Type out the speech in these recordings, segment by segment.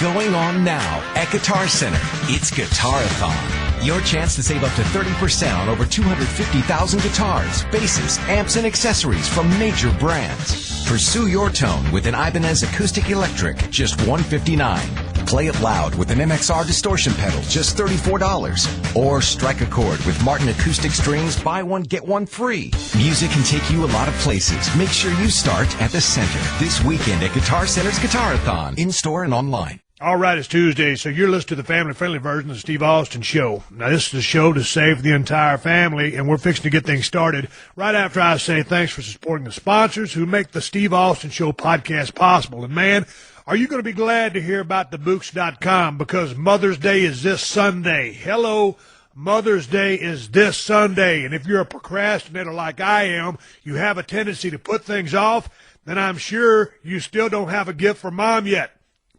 Going on now at Guitar Center. It's Guitarathon. Your chance to save up to 30% on over 250,000 guitars, basses, amps, and accessories from major brands. Pursue your tone with an Ibanez Acoustic Electric, just $159. Play it loud with an Mxr Distortion Pedal, just $34. Or strike a chord with Martin Acoustic Strings, buy one, get one free. Music can take you a lot of places. Make sure you start at the center this weekend at Guitar Center's Guitarathon, in-store and online. All right, it's Tuesday, so you're listening to the family-friendly version of the Steve Austin Show. Now, this is a show to save the entire family, and we're fixing to get things started right after I say thanks for supporting the sponsors who make the Steve Austin Show podcast possible. And, man, are you going to be glad to hear about the Books.com, because Mother's Day is this Sunday. Hello, Mother's Day is this Sunday, and if you're a procrastinator like I am, you have a tendency to put things off, then I'm sure you still don't have a gift for Mom yet.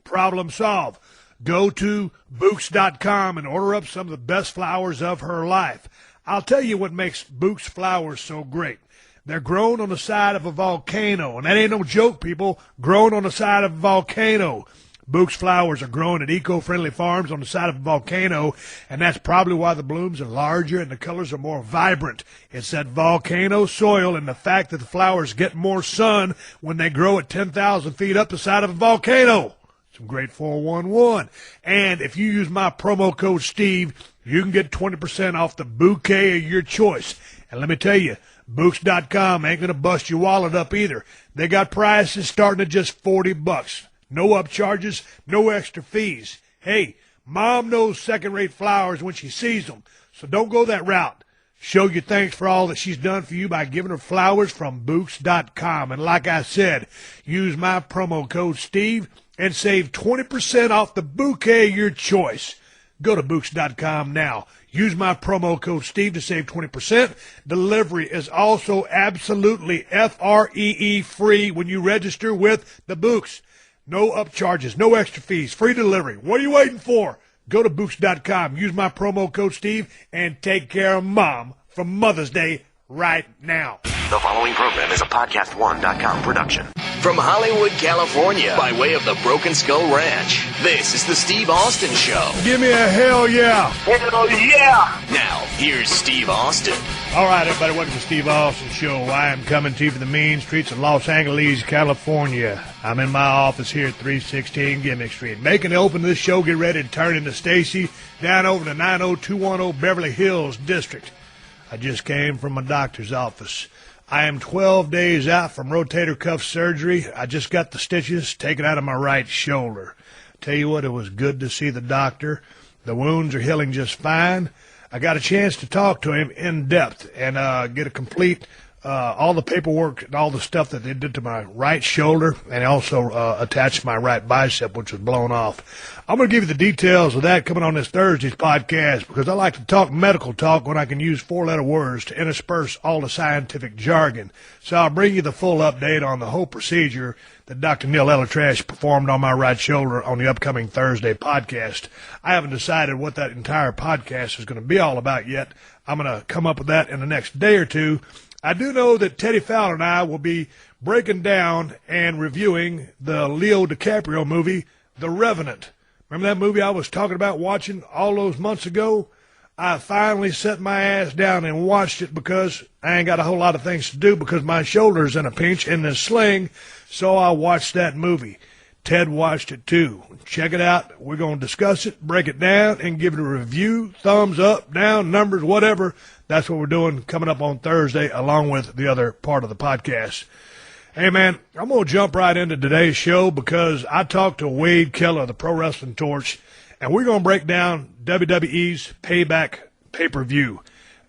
Problem solved. Go to Books.com and order up some of the best flowers of her life. I'll tell you what makes Books flowers so great. They're grown on the side of a volcano, and that ain't no joke, people. Grown on the side of a volcano. Books flowers are grown at eco-friendly farms on the side of a volcano, and that's probably why the blooms are larger and the colors are more vibrant. It's that volcano soil and the fact that the flowers get more sun when they grow at 10,000 feet up the side of a volcano. Some great 411. And if you use my promo code Steve, you can get 20% off the bouquet of your choice. And let me tell you, Books.com ain't going to bust your wallet up either. They got prices starting at just $40. No upcharges, no extra fees. Hey, Mom knows second-rate flowers when she sees them, so don't go that route. Show your thanks for all that she's done for you by giving her flowers from Books.com. And like I said, use my promo code Steve and save 20% off the bouquet of your choice. Go to Books.com now. Use my promo code Steve to save 20%. Delivery is also absolutely FREE free when you register with the Books. No upcharges, no extra fees, free delivery. What are you waiting for? Go to Books.com, use my promo code Steve, and take care of Mom for Mother's Day right now. The following program is a podcast1.com production. From Hollywood, California, by way of the Broken Skull Ranch, this is the Steve Austin Show. Give me a hell yeah. Hell yeah. Now, here's Steve Austin. All right, everybody, welcome to the Steve Austin Show. I am coming to you from the mean streets of Los Angeles, California. I'm in my office here at 316 Gimmick Street. Making the open to this show, get ready to turn into Stacy down over to 90210 Beverly Hills District. I just came from my doctor's office. I am 12 days out from rotator cuff surgery. I just got the stitches taken out of my right shoulder. Tell you what, it was good to see the doctor. The wounds are healing just fine. I got a chance to talk to him in depth and get a complete all the paperwork and all the stuff that they did to my right shoulder, and also attached my right bicep, which was blown off. I'm going to give you the details of that coming on this Thursday's podcast, because I like to talk medical talk when I can use four-letter words to intersperse all the scientific jargon. So I'll bring you the full update on the whole procedure that Dr. Neil Elatrash performed on my right shoulder on the upcoming Thursday podcast. I haven't decided what that entire podcast is going to be all about yet. I'm going to come up with that in the next day or two. I do know that Teddy Fowler and I will be breaking down and reviewing the Leo DiCaprio movie, The Revenant. Remember that movie I was talking about watching all those months ago? I finally set my ass down and watched it because I ain't got a whole lot of things to do because my shoulder's in a pinch in this sling, so I watched that movie. Ted watched it too. Check it out. We're going to discuss it, break it down, and give it a review, thumbs up, down, numbers, whatever. That's what we're doing coming up on Thursday, along with the other part of the podcast. Hey, man, I'm going to jump right into today's show because I talked to Wade Keller of the Pro Wrestling Torch, and we're going to break down WWE's Payback pay-per-view.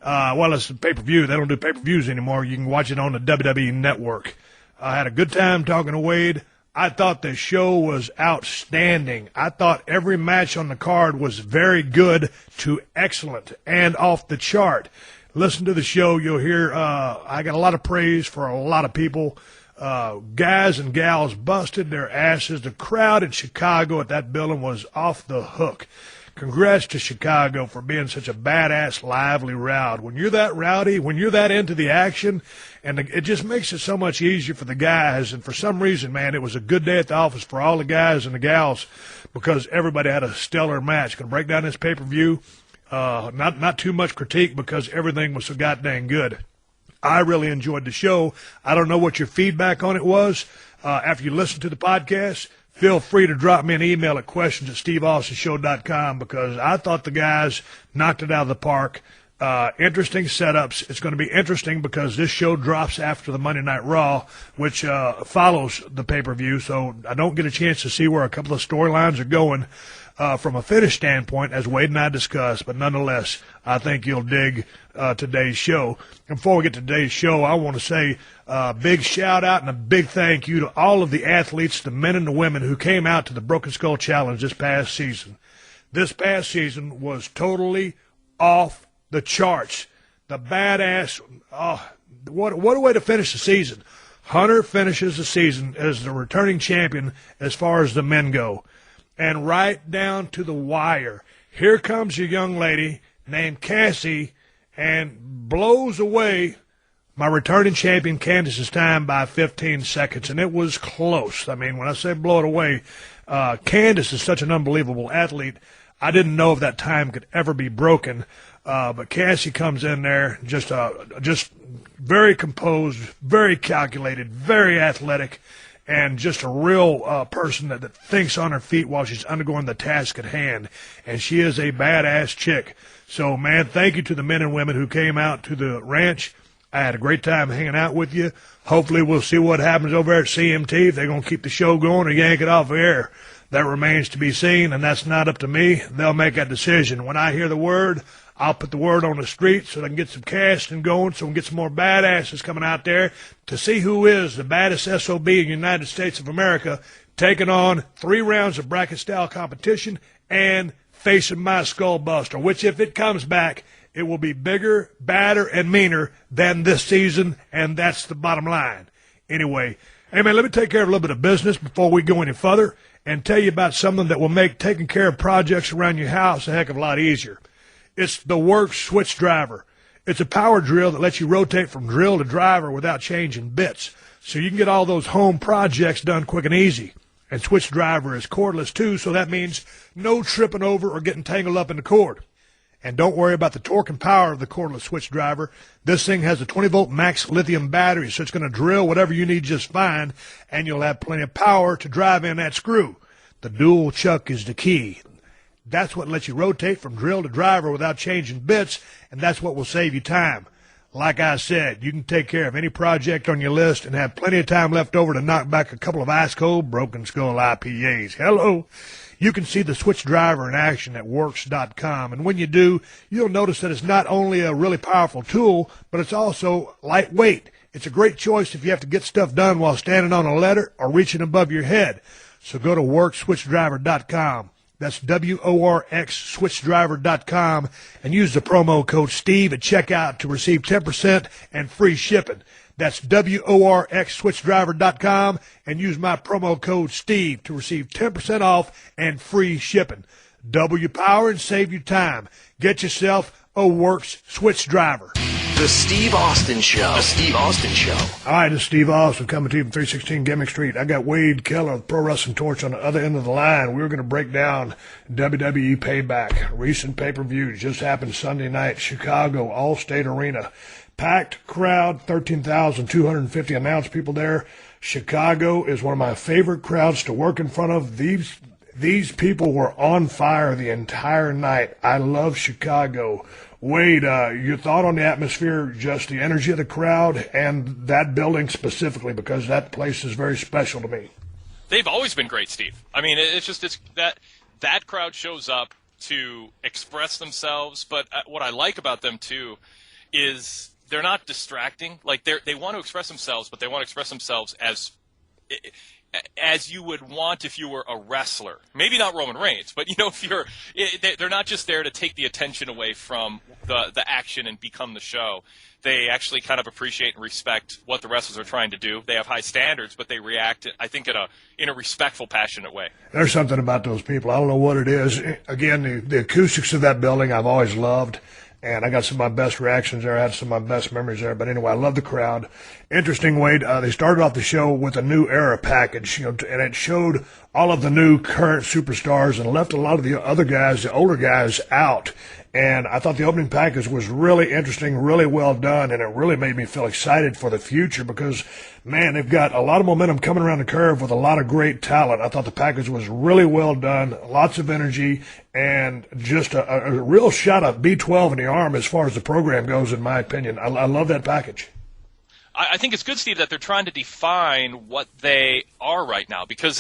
Well, it's a pay-per-view. They don't do pay-per-views anymore. You can watch it on the WWE Network. I had a good time talking to Wade. I thought the show was outstanding. I thought every match on the card was very good to excellent and off the chart. Listen to the show. You'll hear I got a lot of praise for a lot of people. Guys and gals busted their asses. The crowd in Chicago at that building was off the hook. congrats to Chicago for being such a badass, lively crowd. When you're that rowdy, when you're that into the action, and it just makes it so much easier for the guys. And for some reason, man, it was a good day at the office for all the guys and the gals because everybody had a stellar match. Going to break down this pay-per-view. Not too much critique because everything was so goddamn good. I really enjoyed the show. I don't know what your feedback on it was. After you listen to the podcast, feel free to drop me an email at questions@steveaustonshow.com because I thought the guys knocked it out of the park. Interesting setups. It's going to be interesting because this show drops after the Monday Night Raw, which follows the pay-per-view, so I don't get a chance to see where a couple of storylines are going from a finish standpoint, as Wade and I discussed, but nonetheless, I think you'll dig today's show. And before we get to today's show, I want to say a big shout-out and a big thank you to all of the athletes, the men and the women who came out to the Broken Skull Challenge this past season. This past season was totally off the charts. The badass, what a way to finish the season. Hunter finishes the season as the returning champion as far as the men go. And right down to the wire, here comes a young lady named Cassie and blows away my returning champion Candice's time by 15 seconds, and it was close. I mean, when I say blow it away, Candice is such an unbelievable athlete. I didn't know if that time could ever be broken, but Cassie comes in there just very composed, very calculated, very athletic, and just a real person that thinks on her feet while she's undergoing the task at hand. And she is a badass chick. So, man, thank you to the men and women who came out to the ranch. I had a great time hanging out with you. Hopefully we'll see what happens over there at CMT. If they're going to keep the show going or yank it off air, that remains to be seen, and that's not up to me. They'll make that decision. When I hear the word, I'll put the word on the street so they can get some casting going, so we can get some more badasses coming out there to see who is the baddest SOB in the United States of America, taking on 3 rounds of bracket-style competition and facing my skullbuster, which, if it comes back, it will be bigger, badder, and meaner than this season, and that's the bottom line. Anyway, hey, man, let me take care of a little bit of business before we go any further and tell you about something that will make taking care of projects around your house a heck of a lot easier. It's the Works Switch Driver. It's a power drill that lets you rotate from drill to driver without changing bits, so you can get all those home projects done quick and easy. And Switch Driver is cordless, too, so that means no tripping over or getting tangled up in the cord. And don't worry about the torque and power of the cordless Switch Driver. This thing has a 20-volt max lithium battery, so it's going to drill whatever you need just fine, and you'll have plenty of power to drive in that screw. The dual chuck is the key. That's what lets you rotate from drill to driver without changing bits, and that's what will save you time. Like I said, you can take care of any project on your list and have plenty of time left over to knock back a couple of ice-cold Broken Skull IPAs. Hello. You can see the Switch Driver in action at works.com, and when you do, you'll notice that it's not only a really powerful tool, but it's also lightweight. It's a great choice if you have to get stuff done while standing on a ladder or reaching above your head. So go to workswitchdriver.com. That's WORX switchdriver.com, and use the promo code Steve at checkout to receive 10% and free shipping. That's WORX switchdriver.com, and use my promo code Steve to receive 10% off and free shipping. Double your power and save you time. Get yourself a Works Switch Driver. The Steve Austin Show. The Steve Austin Show. All right, this is Steve Austin coming to you from 316 Gimmick Street. I got Wade Keller of Pro Wrestling Torch on the other end of the line. We're going to break down WWE Payback. Recent pay-per-view just happened Sunday night, Chicago All-State Arena. Packed crowd, 13,250 announced people there. Chicago is one of my favorite crowds to work in front of. These people were on fire the entire night. I love Chicago. Wade, your thought on the atmosphere, just the energy of the crowd and that building specifically, because that place is very special to me. They've always been great, Steve. I mean, it's that crowd shows up to express themselves, but what I like about them, too, is they're not distracting. Like, they want to express themselves, but they want to express themselves as as you would want if you were a wrestler. Maybe not Roman Reigns, but they're not just there to take the attention away from the action and become the show. They actually kind of appreciate and respect what the wrestlers are trying to do. They have high standards, but they react, I think, in a respectful, passionate way. There's something about those people. I don't know what it is. Again, the acoustics of that building I've always loved. And I got some of my best reactions there. I had some of my best memories there. But anyway, I love the crowd. Interesting way, they started off the show with a new era package, and it showed all of the new current superstars and left a lot of the other guys, the older guys, out. And I thought the opening package was really interesting, really well done, and it really made me feel excited for the future because, man, they've got a lot of momentum coming around the curve with a lot of great talent. I thought the package was really well done, lots of energy, and just a real shot of B12 in the arm as far as the program goes, in my opinion. I love that package. I think it's good, Steve, that they're trying to define what they are right now because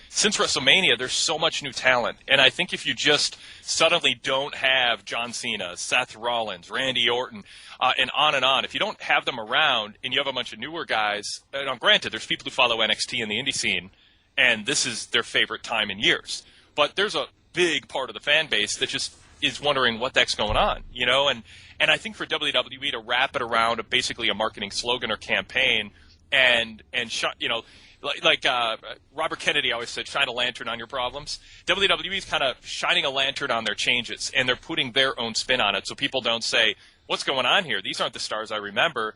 since WrestleMania, there's so much new talent. And I think if you just suddenly don't have John Cena, Seth Rollins, Randy Orton, and on, if you don't have them around and you have a bunch of newer guys, granted, there's people who follow NXT in the indie scene, and this is their favorite time in years. But there's a big part of the fan base that just is wondering what the heck's going on, And I think for WWE to wrap it around basically a marketing slogan or campaign like Robert Kennedy always said, shine a lantern on your problems. WWE is kind of shining a lantern on their changes, and they're putting their own spin on it so people don't say, what's going on here? These aren't the stars I remember.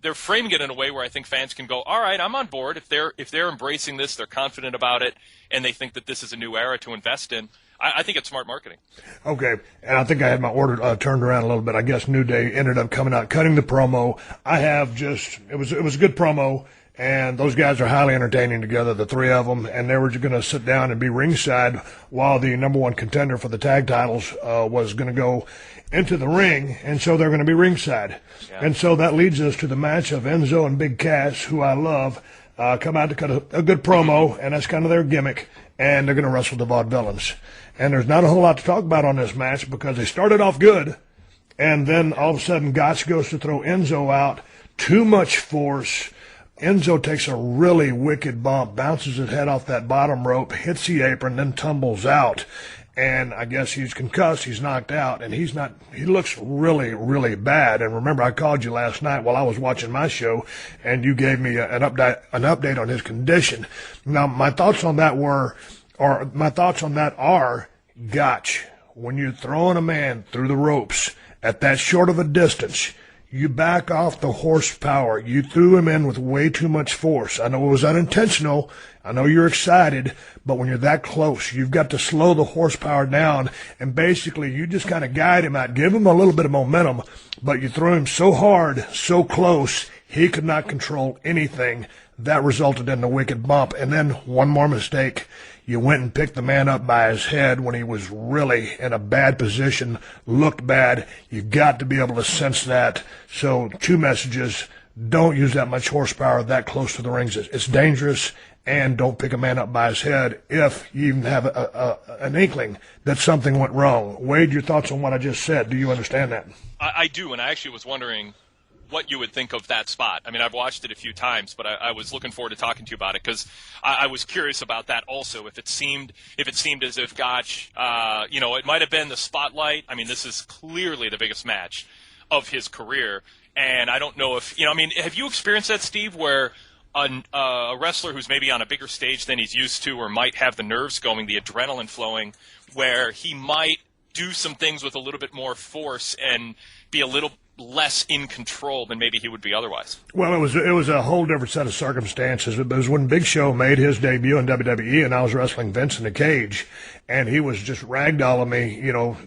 They're framing it in a way where I think fans can go, all right, I'm on board. If they're embracing this, they're confident about it, and they think that this is a new era to invest in, I think it's smart marketing. Okay, and I think I had my order turned around a little bit. I guess New Day ended up coming out, cutting the promo. It was a good promo, and those guys are highly entertaining together, the three of them, and they were going to sit down and be ringside while the number one contender for the tag titles was going to go into the ring, and so they're going to be ringside. Yeah. And so that leads us to the match of Enzo and Big Cass, who I love, come out to cut a good promo, and that's kind of their gimmick, and they're going to wrestle the Vaudevillains. And there's not a whole lot to talk about on this match because they started off good, and then all of a sudden Gotch goes to throw Enzo out. Too much force. Enzo takes a really wicked bump, bounces his head off that bottom rope, hits the apron, then tumbles out. And I guess he's concussed, he's knocked out, and he looks really, really bad. And remember, I called you last night while I was watching my show, and you gave me an update on his condition. Now, my thoughts on that are, Gotch, when you're throwing a man through the ropes at that short of a distance, you back off the horsepower. You threw him in with way too much force. I know it was unintentional. I know you're excited, but when you're that close, you've got to slow the horsepower down, and basically you just kind of guide him out, give him a little bit of momentum, but you throw him so hard, so close, he could not control anything. That resulted in the wicked bump. And then one more mistake. You went and picked the man up by his head when he was really in a bad position, looked bad. You've got to be able to sense that. So 2 messages. Don't use that much horsepower that close to the rings. It's dangerous. And don't pick a man up by his head if you even have an inkling that something went wrong. Wade, your thoughts on what I just said. Do you understand that? I do, and I actually was wondering what you would think of that spot. I mean, I've watched it a few times, but I was looking forward to talking to you about it because I was curious about that also. If it seemed as if Gotch, it might have been the spotlight. I mean, this is clearly the biggest match of his career, and I don't know if have you experienced that, Steve, where a wrestler who's maybe on a bigger stage than he's used to, or might have the nerves going, the adrenaline flowing, where he might do some things with a little bit more force and be a little less in control than maybe he would be otherwise? Well, it was a whole different set of circumstances. It was when Big Show made his debut in WWE, and I was wrestling Vince in the cage, and he was just ragdolling me,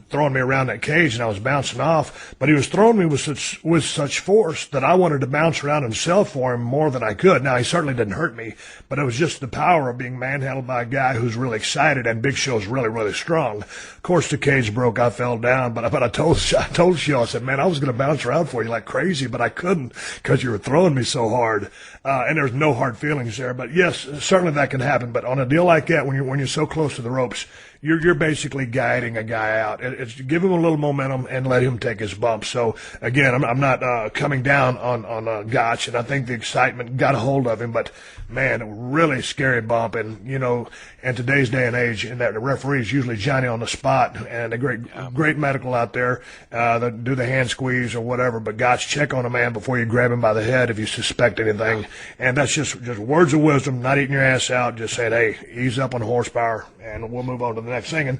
throwing me around that cage, and I was bouncing off. But he was throwing me with such force that I wanted to bounce around and sell for him more than I could. Now, he certainly didn't hurt me, but it was just the power of being manhandled by a guy who's really excited, and Big Show's really, really strong. Of course, the cage broke. I fell down, but I told Show, I said, man, I was going to bounce around for you like crazy, but I couldn't because you were throwing me so hard. And there's no hard feelings there. But yes, certainly that can happen. But on a deal like that, when you're so close to the ropes, you're basically guiding a guy out. It's give him a little momentum and let him take his bump. So again, I'm not coming down on Gotch, and I think the excitement got a hold of him. But man, really scary bump, and in today's day and age, and that the referee is usually Johnny on the spot, and a great medical out there that do the hand squeeze or whatever. But Gotch, check on a man before you grab him by the head if you suspect anything. And that's just words of wisdom, not eating your ass out, just saying, hey, ease up on horsepower, and we'll move on to the next thing. And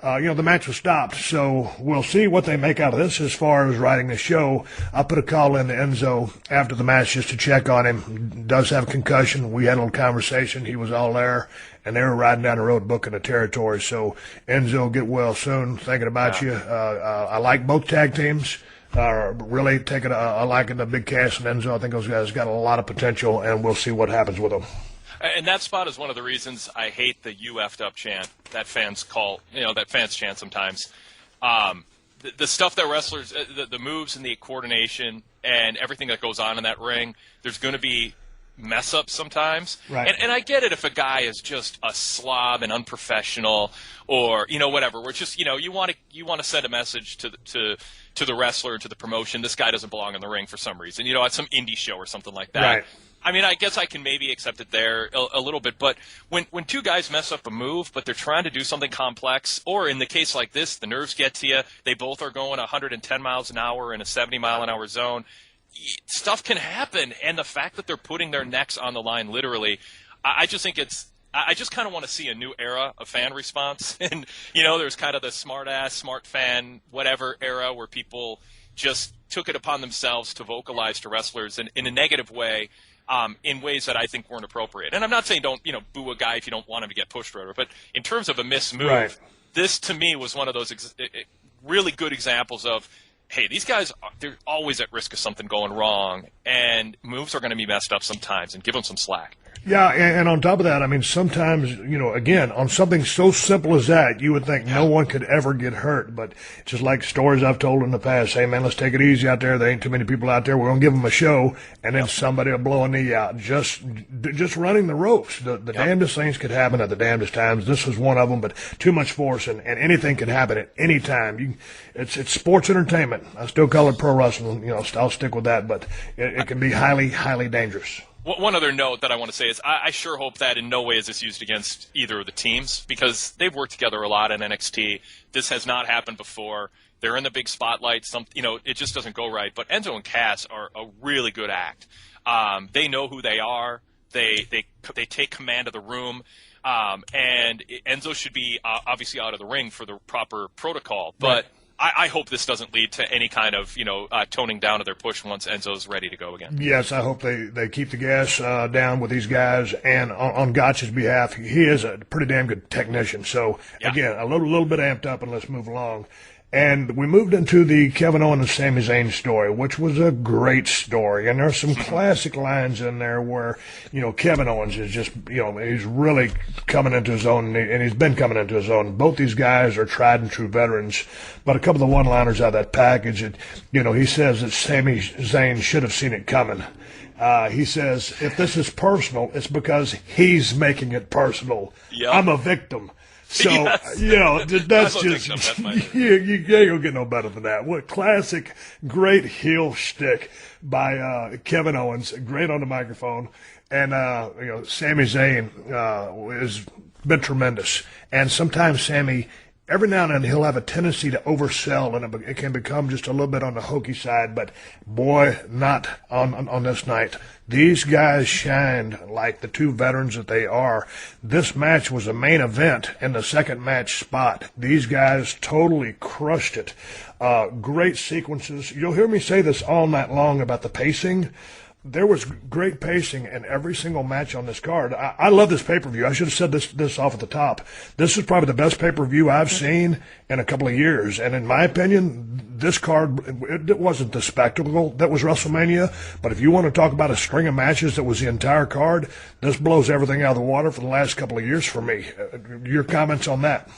the match was stopped, so we'll see what they make out of this as far as writing the show. I put a call in to Enzo after the match just to check on him. Does have a concussion. We had a little conversation. He was all there, and they were riding down the road booking the territory. So, Enzo, get well soon. Thinking about you. I like both tag teams. Really taking a liking to Big Cass and Enzo. I think those guys got a lot of potential, and we'll see what happens with them. And that spot is one of the reasons I hate the "you effed up" chant that fans call, that fans chant sometimes. The stuff that wrestlers, the moves and the coordination and everything that goes on in that ring, there's going to be mess ups sometimes. Right. And I get it if a guy is just a slob and unprofessional, or whatever. We're just you want to send a message to the wrestler and to the promotion. This guy doesn't belong in the ring for some reason. At some indie show or something like that. Right. I mean, I guess I can maybe accept it there a little bit, but when two guys mess up a move, but they're trying to do something complex, or in the case like this, the nerves get to you, they both are going 110 miles an hour in a 70-mile-an-hour zone, stuff can happen, and the fact that they're putting their necks on the line literally, I just think I just kind of want to see a new era of fan response, and, there's kind of the smart-ass, smart fan, whatever era where people just took it upon themselves to vocalize to wrestlers in a negative way, in ways that I think weren't appropriate. And I'm not saying don't, boo a guy if you don't want him to get pushed or whatever, but in terms of a missed move, right. This to me was one of those really good examples of, hey, these guys, they're always at risk of something going wrong, and moves are going to be messed up sometimes, and give them some slack. Yeah, and on top of that, I mean, sometimes, again, on something so simple as that, you would think no one could ever get hurt. But just like stories I've told in the past, hey, man, let's take it easy out there. There ain't too many people out there. We're going to give them a show, and then somebody will blow a knee out. Just running the ropes. The damnedest things could happen at the damnedest times. This was one of them, but too much force, and anything can happen at any time. It's sports entertainment. I still call it pro wrestling. I'll stick with that, but it can be highly, highly dangerous. One other note that I want to say is I sure hope that in no way is this used against either of the teams, because they've worked together a lot in NXT. This has not happened before. They're in the big spotlight. It just doesn't go right. But Enzo and Cass are a really good act. They know who they are. They take command of the room. And Enzo should be obviously out of the ring for the proper protocol. But right. I hope this doesn't lead to any kind of, toning down of their push once Enzo's ready to go again. Yes, I hope they keep the gas down with these guys. And on Gotch's behalf, he is a pretty damn good technician. So, Again, a little bit amped up, and let's move along. And we moved into the Kevin Owens and Sami Zayn story, which was a great story. And there's some classic lines in there where, Kevin Owens is just, he's really coming into his own, and he's been coming into his own. Both these guys are tried and true veterans. But a couple of the one-liners out of that package, he says that Sami Zayn should have seen it coming. He says, if this is personal, it's because he's making it personal. Yep. I'm a victim. So, yes. That's just, you ain't gonna get no better than that. What classic, great heel shtick by Kevin Owens, great on the microphone. And, Sami Zayn has been tremendous. And sometimes Sami, every now and then, he'll have a tendency to oversell, and it can become just a little bit on the hokey side. But, boy, not on this night. These guys shined like the two veterans that they are. This match was a main event in the second match spot. These guys totally crushed it. Great sequences. You'll hear me say this all night long about the pacing. There was great pacing in every single match on this card. I love this pay-per-view. I should have said this off at the top. This is probably the best pay-per-view I've seen in a couple of years. And in my opinion, this card, it wasn't the spectacle that was WrestleMania. But if you want to talk about a string of matches that was the entire card, this blows everything out of the water for the last couple of years for me. Your comments on that?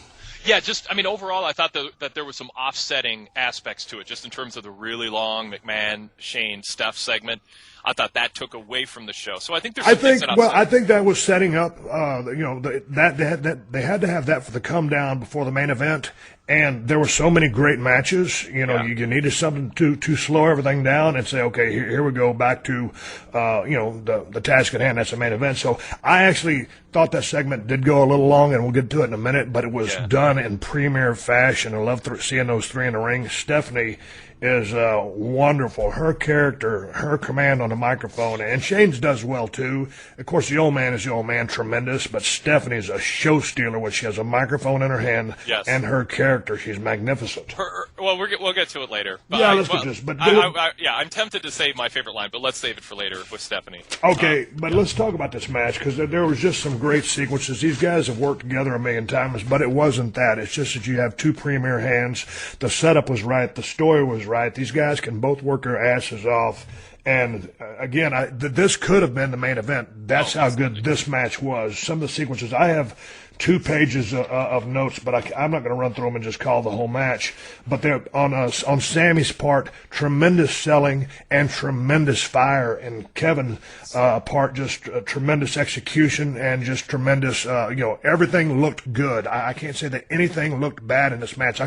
Yeah, overall, I thought that there was some offsetting aspects to it, just in terms of the really long McMahon, Shane, Steph segment. I thought that took away from the show. So I think there's. I think that was setting up. That they had to have that for the come down before the main event. And there were so many great matches. You needed something to slow everything down and say, okay, here we go back to, the task at hand. That's the main event. So I actually thought that segment did go a little long, and we'll get to it in a minute. But it was done in premier fashion. I love seeing those three in the ring. Stephanie is wonderful. Her character, her command on the microphone, and Shane's does well too. Of course, the old man is the old man, tremendous, but Stephanie's a show stealer when she has a microphone in her hand, and her character, she's magnificent. We'll get to it later. But let's do this. But I'm tempted to save my favorite line, but let's save it for later with Stephanie. Okay, but let's talk about this match, because there was just some great sequences. These guys have worked together a million times, but it wasn't that. It's just that you have two premier hands. The setup was right. The story was right. These guys can both work their asses off. And again, this could have been the main event. That's how good this match was. Some of the sequences, I have 2 pages of notes, but I'm not going to run through them and just call the whole match. But they're on Sami's part, tremendous selling and tremendous fire, and Kevin's part, just tremendous execution and just tremendous. Everything looked good. I can't say that anything looked bad in this match.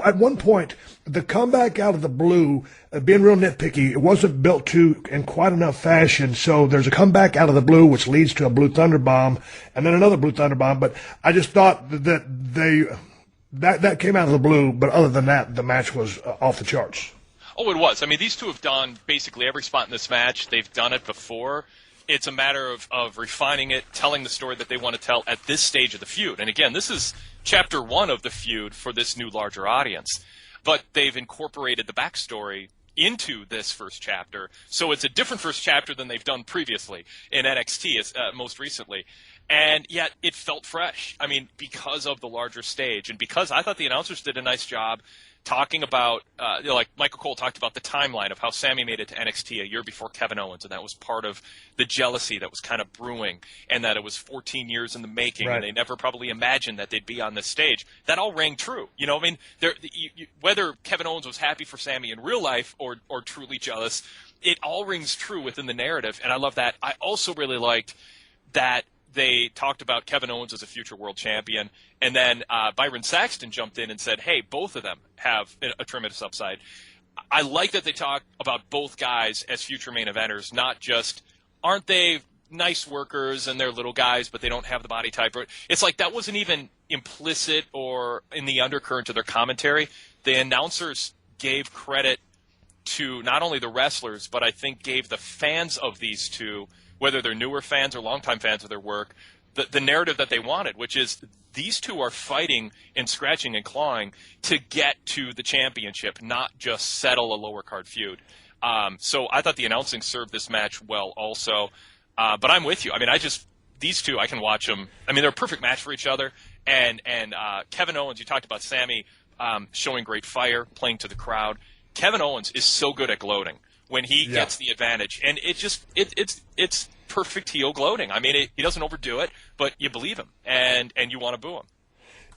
At one point, the comeback out of the blue, being real nitpicky, it wasn't built to in quite enough fashion. So there's a comeback out of the blue, which leads to a blue thunder bomb, and then another blue thunder bomb. But I just thought that came out of the blue. But other than that, the match was off the charts. Oh, it was. I mean, these two have done basically every spot in this match. They've done it before. It's a matter of refining it, telling the story that they want to tell at this stage of the feud. And again, this is chapter 1 of the feud for this new larger audience. But they've incorporated the backstory into this first chapter. So it's a different first chapter than they've done previously in NXT, most recently. And yet it felt fresh. I mean, because of the larger stage, and because I thought the announcers did a nice job talking about, like Michael Cole talked about the timeline of how Sami made it to NXT a year before Kevin Owens, and that was part of the jealousy that was kind of brewing, and that it was 14 years in the making, and they never probably imagined that they'd be on this stage. That all rang true. I mean, whether Kevin Owens was happy for Sami in real life or truly jealous, it all rings true within the narrative, and I love that. I also really liked that they talked about Kevin Owens as a future world champion, and then Byron Saxton jumped in and said, hey, both of them have a tremendous upside. I like that they talk about both guys as future main eventers, not just, aren't they nice workers and they're little guys, but they don't have the body type. It's like that wasn't even implicit or in the undercurrent of their commentary. The announcers gave credit to not only the wrestlers, but I think gave the fans of these two, whether they're newer fans or longtime fans of their work, the narrative that they wanted, which is these two are fighting and scratching and clawing to get to the championship, not just settle a lower card feud. So I thought the announcing served this match well also. But I'm with you. I mean, these two, I can watch them. I mean, they're a perfect match for each other. And Kevin Owens, you talked about Sami showing great fire, playing to the crowd. Kevin Owens is so good at gloating when he gets the advantage, and it's perfect heel gloating. I mean, he doesn't overdo it, but you believe him, and you want to boo him.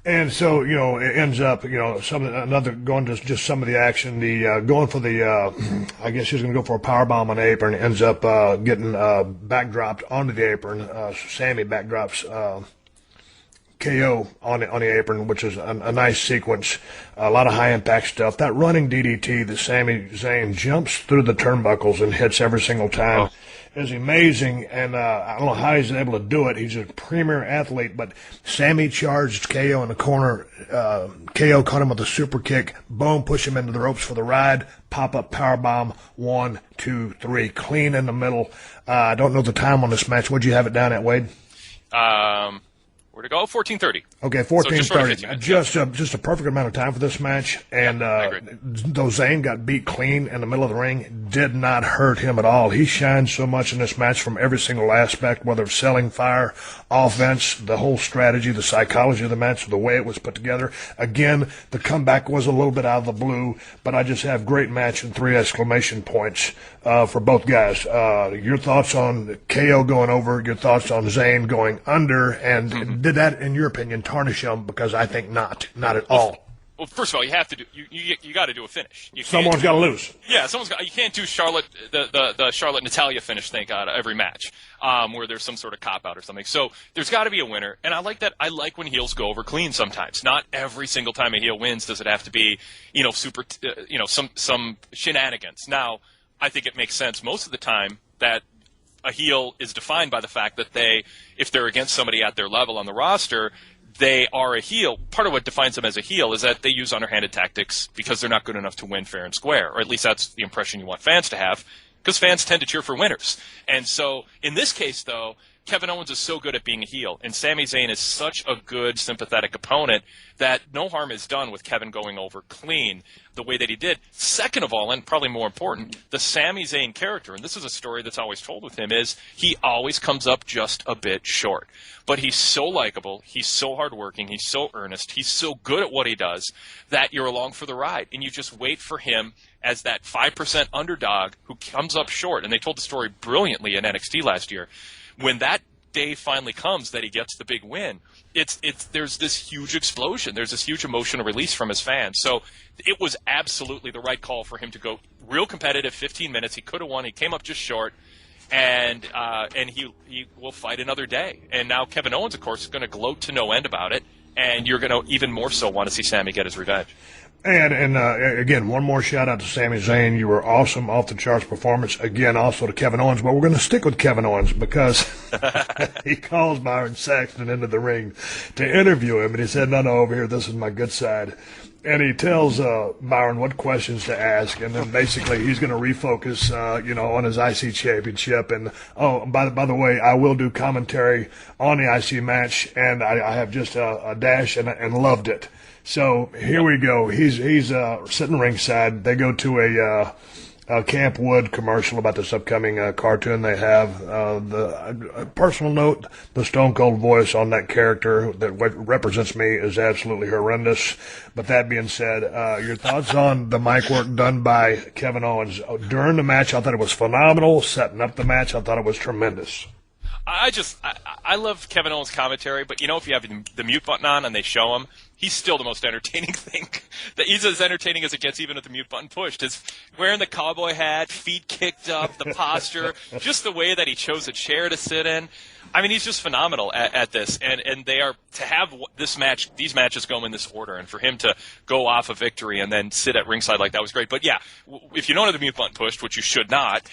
And so, it ends up, going to just some of the action, going for the, I guess he was going to go for a powerbomb on the apron, ends up getting backdropped onto the apron. Sami backdrops KO on the apron, which is a nice sequence, a lot of high-impact stuff. That running DDT that Sami Zayn jumps through the turnbuckles and hits every single time is amazing, and I don't know how he's able to do it. He's a premier athlete, but Sami charged KO in the corner. KO caught him with a super kick. Boom, push him into the ropes for the ride. Pop-up powerbomb, 1, 2, 3, clean in the middle. I don't know the time on this match. What'd you have it down at, Wade? Where'd it go? 14:30. Okay, 14:30. Just a perfect amount of time for this match. And though Zayn got beat clean in the middle of the ring, did not hurt him at all. He shines so much in this match from every single aspect, whether it's selling fire, offense, the whole strategy, the psychology of the match, the way it was put together. Again, the comeback was a little bit out of the blue, but I just have great match and 3 exclamation points for both guys. Your thoughts on KO going over, your thoughts on Zayn going under, and did that, in your opinion, tarnish him? Because I think not at all. Well, first of all, you have to do you got to do a finish. Someone's got to lose. Yeah, you can't do the Charlotte Natalya finish. Thank God, every match where there's some sort of cop out or something. So there's got to be a winner, and I like that. I like when heels go over clean sometimes. Not every single time a heel wins does it have to be super some shenanigans. Now I think it makes sense most of the time that a heel is defined by the fact that if they're against somebody at their level on the roster, they are a heel. Part of what defines them as a heel is that they use underhanded tactics because they're not good enough to win fair and square, or at least that's the impression you want fans to have, because fans tend to cheer for winners. And so in this case, though, Kevin Owens is so good at being a heel, and Sami Zayn is such a good, sympathetic opponent that no harm is done with Kevin going over clean the way that he did. Second of all, and probably more important, the Sami Zayn character, and this is a story that's always told with him, is he always comes up just a bit short. But he's so likable, he's so hardworking, he's so earnest, he's so good at what he does that you're along for the ride, and you just wait for him as that 5% underdog who comes up short. And they told the story brilliantly in NXT last year. When that day finally comes that he gets the big win, there's this huge explosion. There's this huge emotional release from his fans. So it was absolutely the right call for him to go real competitive, 15 minutes. He could have won. He came up just short, and he will fight another day. And now Kevin Owens, of course, is going to gloat to no end about it, and you're going to even more so want to see Sami get his revenge. And again, one more shout-out to Sami Zayn. You were awesome, off-the-charts performance. Again, also to Kevin Owens. But we're going to stick with Kevin Owens because he calls Byron Saxton into the ring to interview him. And he said, no, over here, this is my good side. And he tells Byron what questions to ask. And then basically he's going to refocus, on his IC championship. And, by the way, I will do commentary on the IC match. And I have just a dash and loved it. So here we go. He's sitting ringside. They go to a Camp Wood commercial about this upcoming cartoon they have. The personal note, the Stone Cold voice on that character that represents me is absolutely horrendous. But that being said, your thoughts on the mic work done by Kevin Owens during the match? I thought it was phenomenal. Setting up the match, I thought it was tremendous. I love Kevin Owens' commentary, but if you have the mute button on and they show him, he's still the most entertaining thing. He's as entertaining as it gets even with the mute button pushed. His wearing the cowboy hat, feet kicked up, the posture, just the way that he chose a chair to sit in. I mean, he's just phenomenal at this, and they are to have these matches go in this order, and for him to go off a victory and then sit at ringside like that was great. But yeah, if you don't have the mute button pushed, which you should not,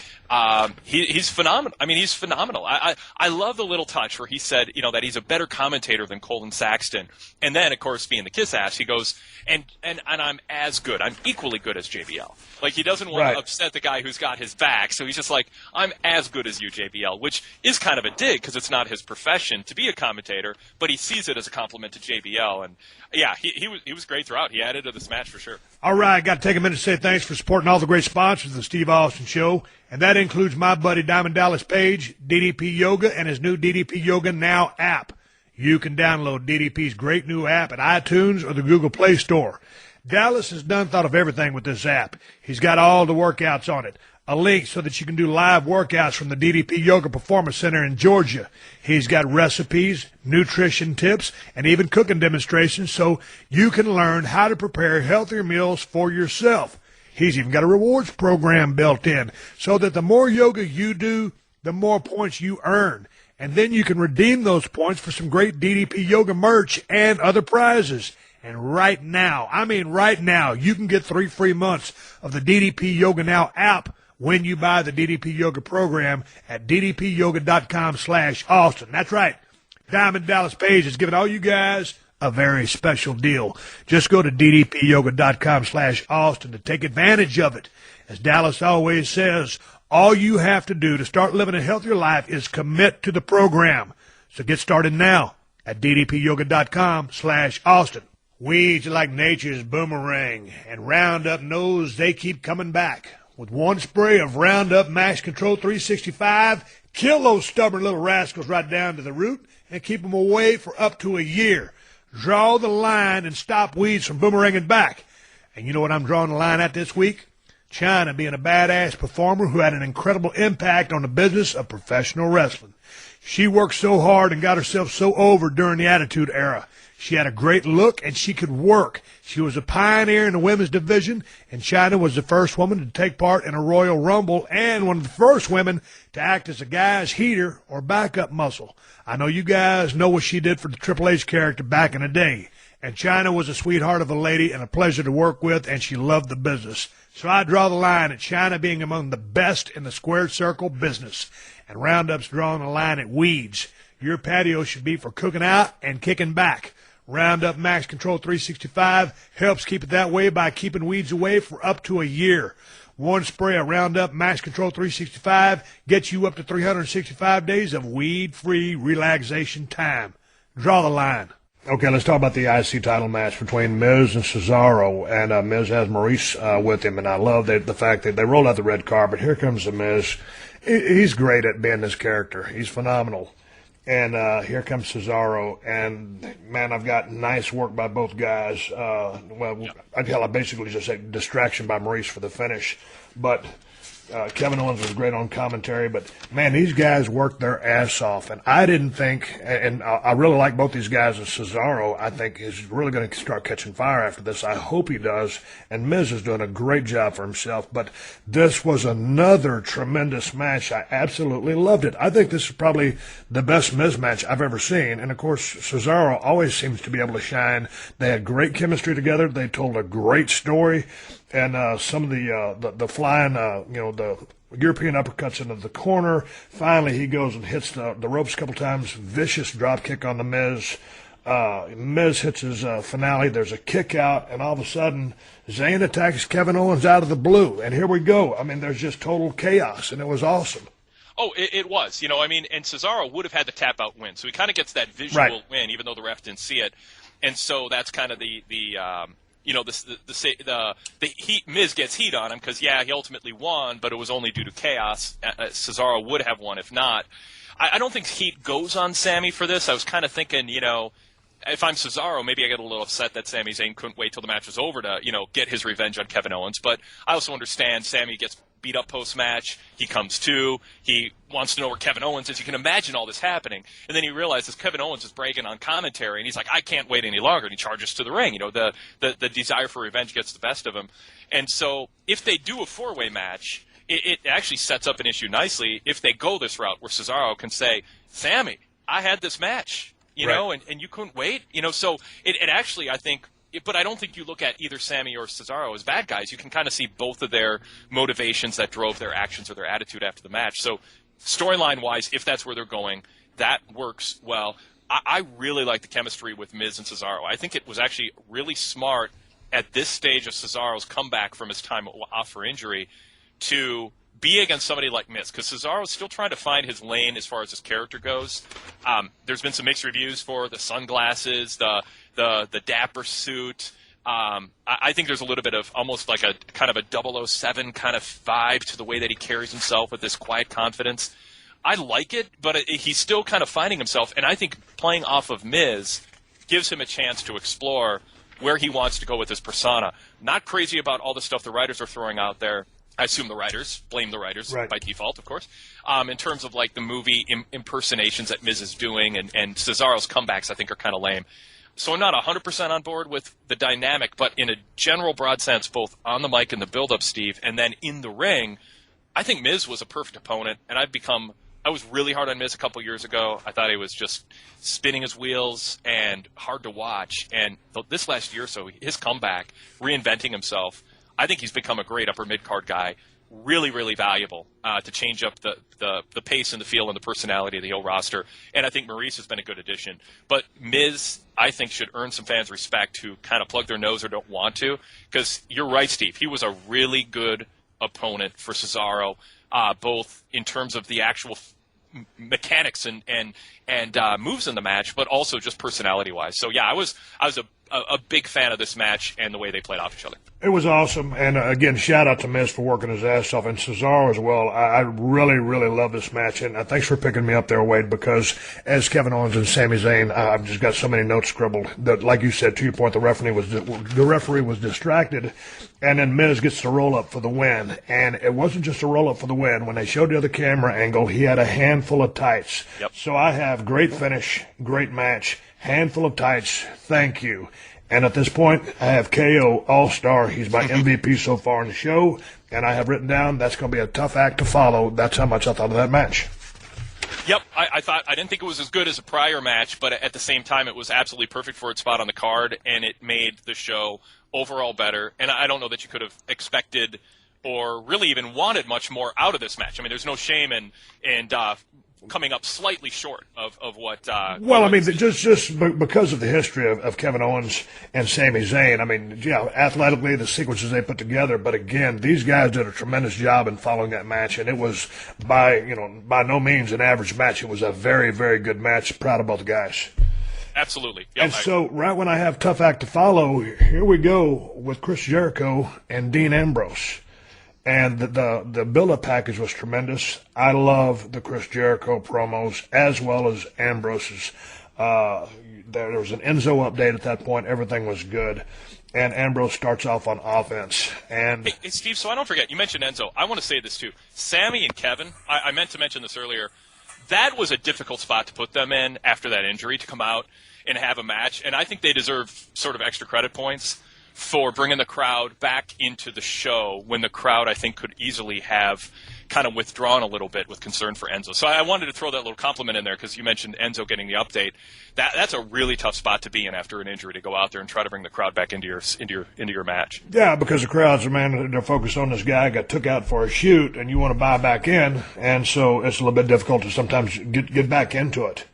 he's phenomenal. I mean, he's phenomenal. I love the little touch where he said, that he's a better commentator than Cole and Saxton, and then of course being the kiss ass, he goes, and I'm as good. I'm equally good as JBL. Like he doesn't want to upset the guy who's got his back, so he's just like, I'm as good as you, JBL, which is kind of a dig because it's not his profession to be a commentator, but he sees it as a compliment to JBL. And yeah, he was great throughout. He added to this match for sure. All right, got to take a minute to say thanks for supporting all the great sponsors of the Steve Austin Show, and that includes my buddy Diamond Dallas Page, DDP Yoga, and his new DDP Yoga Now app. You can download DDP's great new app at iTunes or the Google Play Store. Dallas has thought of everything with this app. He's got all the workouts on it. A link so that you can do live workouts from the DDP Yoga Performance Center in Georgia. He's got recipes, nutrition tips, and even cooking demonstrations so you can learn how to prepare healthier meals for yourself. He's even got a rewards program built in so that the more yoga you do, the more points you earn. And then you can redeem those points for some great DDP Yoga merch and other prizes. And right now, you can get 3 free months of the DDP Yoga Now app when you buy the DDP Yoga program at ddpyoga.com/Austin. That's right. Diamond Dallas Page is giving all you guys a very special deal. Just go to ddpyoga.com/Austin to take advantage of it. As Dallas always says, all you have to do to start living a healthier life is commit to the program. So get started now at ddpyoga.com/Austin. Weeds are like nature's boomerang, and Roundup knows they keep coming back. With one spray of Roundup Max Control 365, kill those stubborn little rascals right down to the root and keep them away for up to a year. Draw the line and stop weeds from boomeranging back. And you know what I'm drawing the line at this week? China being a badass performer who had an incredible impact on the business of professional wrestling. She worked so hard and got herself so over during the Attitude Era. She had a great look, and she could work. She was a pioneer in the women's division, and Chyna was the first woman to take part in a Royal Rumble and one of the first women to act as a guy's heater or backup muscle. I know you guys know what she did for the Triple H character back in the day. And Chyna was a sweetheart of a lady and a pleasure to work with, and she loved the business. So I draw the line at Chyna being among the best in the squared circle business. And Roundup's drawing the line at weeds. Your patio should be for cooking out and kicking back. Roundup Max Control 365 helps keep it that way by keeping weeds away for up to a year. One spray of Roundup Max Control 365 gets you up to 365 days of weed-free relaxation time. Draw the line. Okay, let's talk about the IC title match between Miz and Cesaro, and Miz has Maurice with him, and I love the fact that they rolled out the red carpet. Here comes the Miz. He's great at being this character. He's phenomenal. And here comes Cesaro, and, man, I've got nice work by both guys. I basically just said distraction by Maurice for the finish, but Kevin Owens was great on commentary, but, man, these guys worked their ass off, and I didn't think, and I really like both these guys, and Cesaro, I think, is really going to start catching fire after this. I hope he does, and Miz is doing a great job for himself, but this was another tremendous match. I absolutely loved it. I think this is probably the best Miz match I've ever seen, and, of course, Cesaro always seems to be able to shine. They had great chemistry together. They told a great story. And some of the flying, the European uppercuts into the corner. Finally, he goes and hits the ropes a couple times. Vicious drop kick on the Miz. Miz hits his finale. There's a kick out, and all of a sudden, Zayn attacks Kevin Owens out of the blue. And here we go. I mean, there's just total chaos, and it was awesome. Oh, it was. And Cesaro would have had the tap-out win. So he kind of gets that visual win, even though the ref didn't see it. And so that's kind of the Miz gets heat on him because, he ultimately won, but it was only due to chaos. Cesaro would have won if not. I don't think heat goes on Sami for this. I was kind of thinking, if I'm Cesaro, maybe I get a little upset that Sami Zayn couldn't wait till the match was over to, get his revenge on Kevin Owens. But I also understand Sami gets beat up post-match. He comes to. He wants to know where Kevin Owens is. You can imagine all this happening. And then he realizes Kevin Owens is bragging on commentary, and he's like, I can't wait any longer. And he charges to the ring. The desire for revenge gets the best of him. And so if they do a four-way match, it actually sets up an issue nicely if they go this route where Cesaro can say, Sami, I had this match, and you couldn't wait. So it actually, I think, but I don't think you look at either Sami or Cesaro as bad guys. You can kind of see both of their motivations that drove their actions or their attitude after the match. So storyline-wise, if that's where they're going, that works well. I really like the chemistry with Miz and Cesaro. I think it was actually really smart at this stage of Cesaro's comeback from his time off for injury to be against somebody like Miz, because Cesaro's still trying to find his lane as far as his character goes. There's been some mixed reviews for the sunglasses, the dapper suit. I think there's a little bit of almost like a kind of a 007 kind of vibe to the way that he carries himself with this quiet confidence. I like it, but he's still kind of finding himself, and I think playing off of Miz gives him a chance to explore where he wants to go with his persona. Not crazy about all the stuff the writers are throwing out there. I assume the writers, blame the writers by default, of course, in terms of like the movie impersonations that Miz is doing, and Cesaro's comebacks I think are kind of lame. So I'm not 100% on board with the dynamic, but in a general broad sense, both on the mic and the build-up, Steve, and then in the ring, I think Miz was a perfect opponent, and I was really hard on Miz a couple years ago. I thought he was just spinning his wheels and hard to watch, and this last year or so, his comeback, reinventing himself, I think he's become a great upper mid-card guy, really, really valuable to change up the pace and the feel and the personality of the whole roster. And I think Maurice has been a good addition. But Miz, I think, should earn some fans' respect who kind of plug their nose or don't want to. Because you're right, Steve. He was a really good opponent for Cesaro, both in terms of the actual mechanics and moves in the match, but also just personality-wise. So, yeah, I was a big fan of this match and the way they played off each other. It was awesome, and again, shout out to Miz for working his ass off, and Cesaro as well. I really, really love this match, and thanks for picking me up there, Wade, because as Kevin Owens and Sami Zayn, I've just got so many notes scribbled that, like you said, to your point, the referee was distracted, and then Miz gets the roll-up for the win, and it wasn't just a roll-up for the win. When they showed the other camera angle, he had a handful of tights. Yep. So I have great finish, great match, Handful of tights, thank you. And at this point, I have KO All-Star. He's my MVP so far in the show. And I have written down that's going to be a tough act to follow. That's how much I thought of that match. Yep, I didn't think it was as good as a prior match, but at the same time, it was absolutely perfect for its spot on the card, and it made the show overall better. And I don't know that you could have expected or really even wanted much more out of this match. I mean, there's no shame in coming up slightly short of what. Well, I mean, just because of the history of Kevin Owens and Sami Zayn. I mean, yeah, athletically the sequences they put together, but again, these guys did a tremendous job in following that match, and it was by no means an average match. It was a very, very good match. Proud of both guys. Absolutely. Yep, and so, right when I have tough act to follow, here we go with Chris Jericho and Dean Ambrose. And the build-up package was tremendous. I love the Chris Jericho promos as well as Ambrose's. There was an Enzo update at that point. Everything was good. And Ambrose starts off on offense. And hey, Steve, so I don't forget, you mentioned Enzo. I want to say this too. Sami and Kevin, I meant to mention this earlier, that was a difficult spot to put them in after that injury to come out and have a match. And I think they deserve sort of extra credit points for bringing the crowd back into the show when the crowd, I think, could easily have kind of withdrawn a little bit with concern for Enzo. So I wanted to throw that little compliment in there because you mentioned Enzo getting the update. That's a really tough spot to be in after an injury, to go out there and try to bring the crowd back into your match. Yeah, because the crowds, they're focused on this guy got took out for a shoot, and you want to buy back in, and so it's a little bit difficult to sometimes get back into it.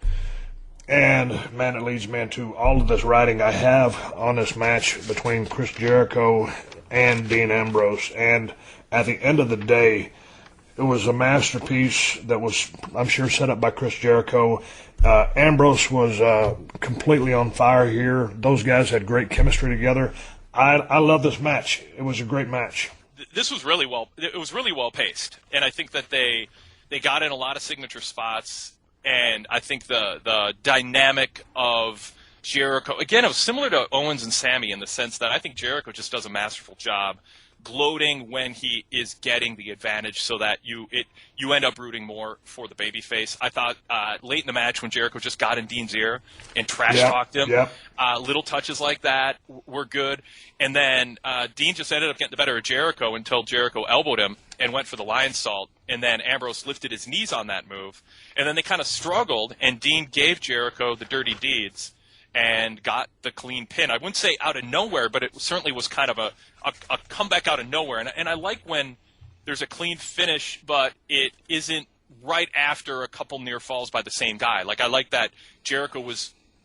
And, man, it leads me into all of this writing I have on this match between Chris Jericho and Dean Ambrose. And at the end of the day, it was a masterpiece that was, I'm sure, set up by Chris Jericho. Ambrose was completely on fire here. Those guys had great chemistry together. I love this match. It was a great match. This was really well paced. And I think that they got in a lot of signature spots. And I think the dynamic of Jericho, again, it was similar to Owens and Sami in the sense that I think Jericho just does a masterful job gloating when he is getting the advantage so that you end up rooting more for the babyface. I thought late in the match when Jericho just got in Dean's ear and trash-talked him, little touches like that were good. And then Dean just ended up getting the better of Jericho until Jericho elbowed him and went for the lion salt. And then Ambrose lifted his knees on that move. And then they kind of struggled, and Dean gave Jericho the dirty deeds and got the clean pin. I wouldn't say out of nowhere, but it certainly was kind of a comeback out of nowhere. And I like when there's a clean finish, but it isn't right after a couple near falls by the same guy. Like, I like that Jericho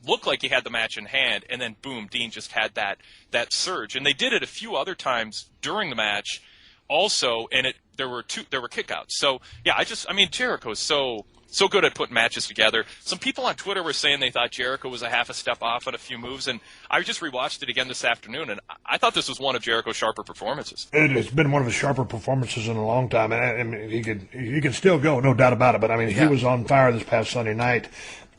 looked like he had the match in hand, and then boom, Dean just had that surge. And they did it a few other times during the match also, and there were kickouts. So yeah, Jericho is so good at putting matches together. Some people on Twitter were saying they thought Jericho was a half a step off on a few moves, and I just rewatched it again this afternoon, and I thought this was one of Jericho's sharper performances. It's been one of his sharper performances in a long time, and he can still go, no doubt about it. But he was on fire this past Sunday night.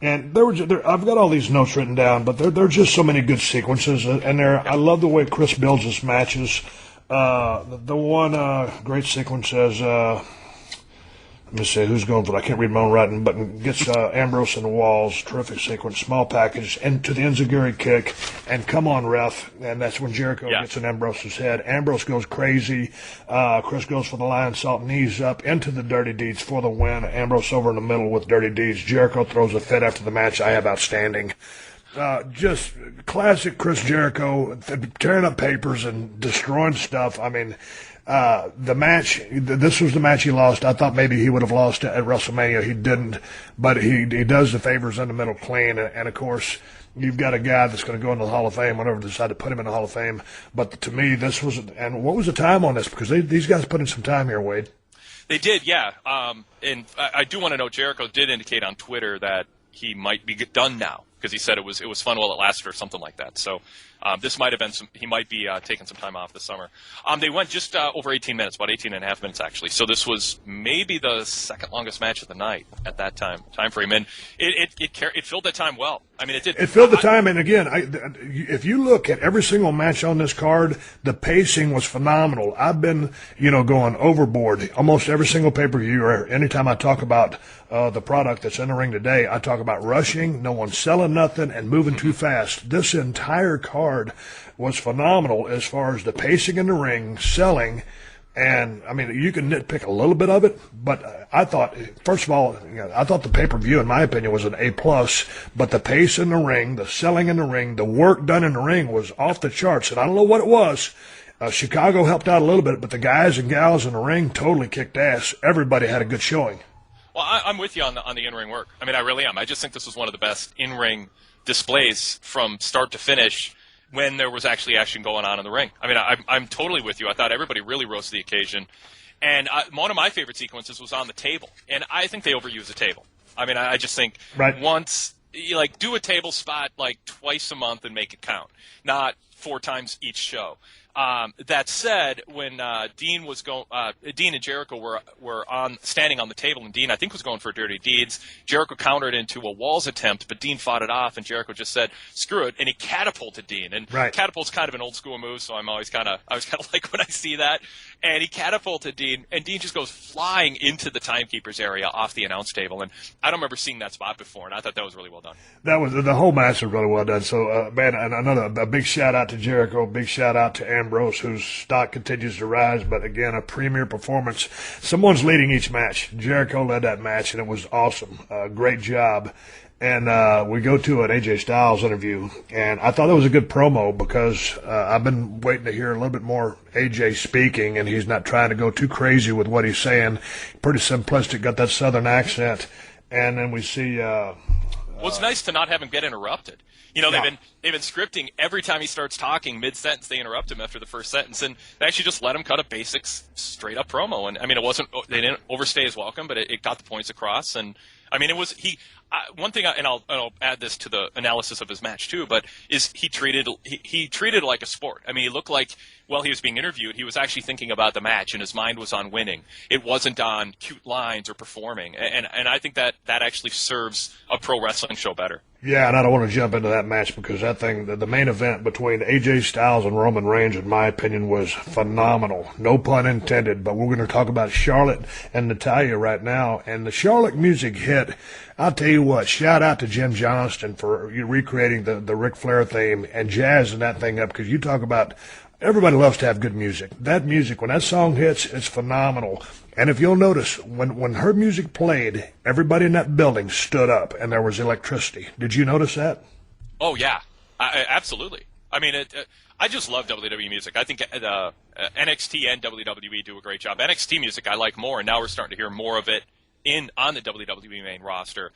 And I've got all these notes written down, but there are just so many good sequences, and I love the way Chris builds his matches. The one great sequence is, let me see who's going for it. I can't read my own writing, but gets Ambrose in the walls. Terrific sequence, small package, into the enziguri kick, and come on, ref. And that's when Jericho gets in Ambrose's head. Ambrose goes crazy. Chris goes for the lion salt, knees up into the dirty deeds for the win. Ambrose over in the middle with dirty deeds. Jericho throws a fit after the match. I have outstanding. Just classic Chris Jericho, tearing up papers and destroying stuff. The match, this was the match he lost. I thought maybe he would have lost at WrestleMania. He didn't, but he does the favors in the middle clean. And of course, you've got a guy that's going to go into the Hall of Fame whenever they decide to put him in the Hall of Fame. But to me, this was, and what was the time on this? Because these guys put in some time here, Wade. They did, yeah. And I do want to know, Jericho did indicate on Twitter that he might be done now, because he said it was fun while it lasted or something like that. So This might have been he might be taking some time off this summer. They went just over 18 minutes, about 18 and a half minutes actually. So this was maybe the second longest match of the night at that time frame, and it filled that time well. I mean, it did. It filled the time, and again, if you look at every single match on this card, the pacing was phenomenal. I've been, going overboard almost every single pay-per-view, or anytime I talk about the product that's in the ring today, I talk about rushing, no one's selling nothing, and moving too fast. This entire card was phenomenal as far as the pacing in the ring, selling. And, I mean, you can nitpick a little bit of it, but I thought, first of all, I thought the pay-per-view, in my opinion, was an A+, but the pace in the ring, the selling in the ring, the work done in the ring was off the charts, and I don't know what it was. Chicago helped out a little bit, but the guys and gals in the ring totally kicked ass. Everybody had a good showing. Well, I'm with you on the in-ring work. I mean, I really am. I just think this was one of the best in-ring displays from start to finish when there was actually action going on in the ring. I mean, I'm totally with you. I thought everybody really rose to the occasion. And one of my favorite sequences was on the table. And I think they overuse the table. I mean, I just think once, do a table spot twice a month and make it count, not 4 times each show. That said, when Dean and Jericho were standing on the table, and Dean, I think, was going for dirty deeds. Jericho countered into a walls attempt, but Dean fought it off, and Jericho just said, "Screw it," and he catapulted Dean. And catapult's kind of an old school move, so I was kind of like when I see that. And he catapulted Dean, and Dean just goes flying into the timekeeper's area off the announce table. And I don't remember seeing that spot before, and I thought that was really well done. That was the whole match was really well done. So, man, and a big shout out to Jericho, big shout out to Ambrose, whose stock continues to rise. But again, a premier performance. Someone's leading each match. Jericho led that match, and it was awesome. Great job. And we go to an AJ Styles interview, and I thought it was a good promo because I've been waiting to hear a little bit more AJ speaking, and he's not trying to go too crazy with what he's saying. Pretty simplistic, got that southern accent. And then we see well, it's nice to not have him get interrupted. They've been scripting every time he starts talking mid-sentence. They interrupt him after the first sentence, and they actually just let him cut a basic, straight-up promo. And I mean, they didn't overstay his welcome, but it got the points across. And I mean, one thing, and I'll add this to the analysis of his match too, but is he treated it like a sport. I mean, he looked like while he was being interviewed, he was actually thinking about the match, and his mind was on winning. It wasn't on cute lines or performing, and I think that actually serves a pro wrestling show better. Yeah, and I don't want to jump into that match because that thing, the main event between AJ Styles and Roman Reigns, in my opinion, was phenomenal. No pun intended, but we're going to talk about Charlotte and Natalya right now. And the Charlotte music hit. I'll tell you what, shout out to Jim Johnston for recreating the Ric Flair theme and jazzing that thing up, because you talk about everybody loves to have good music. That music, when that song hits, it's phenomenal. And if you'll notice, when her music played, everybody in that building stood up, and there was electricity. Did you notice that? Oh, yeah. Absolutely. I mean, I just love WWE music. I think NXT and WWE do a great job. NXT music I like more, and now we're starting to hear more of it on the WWE main roster.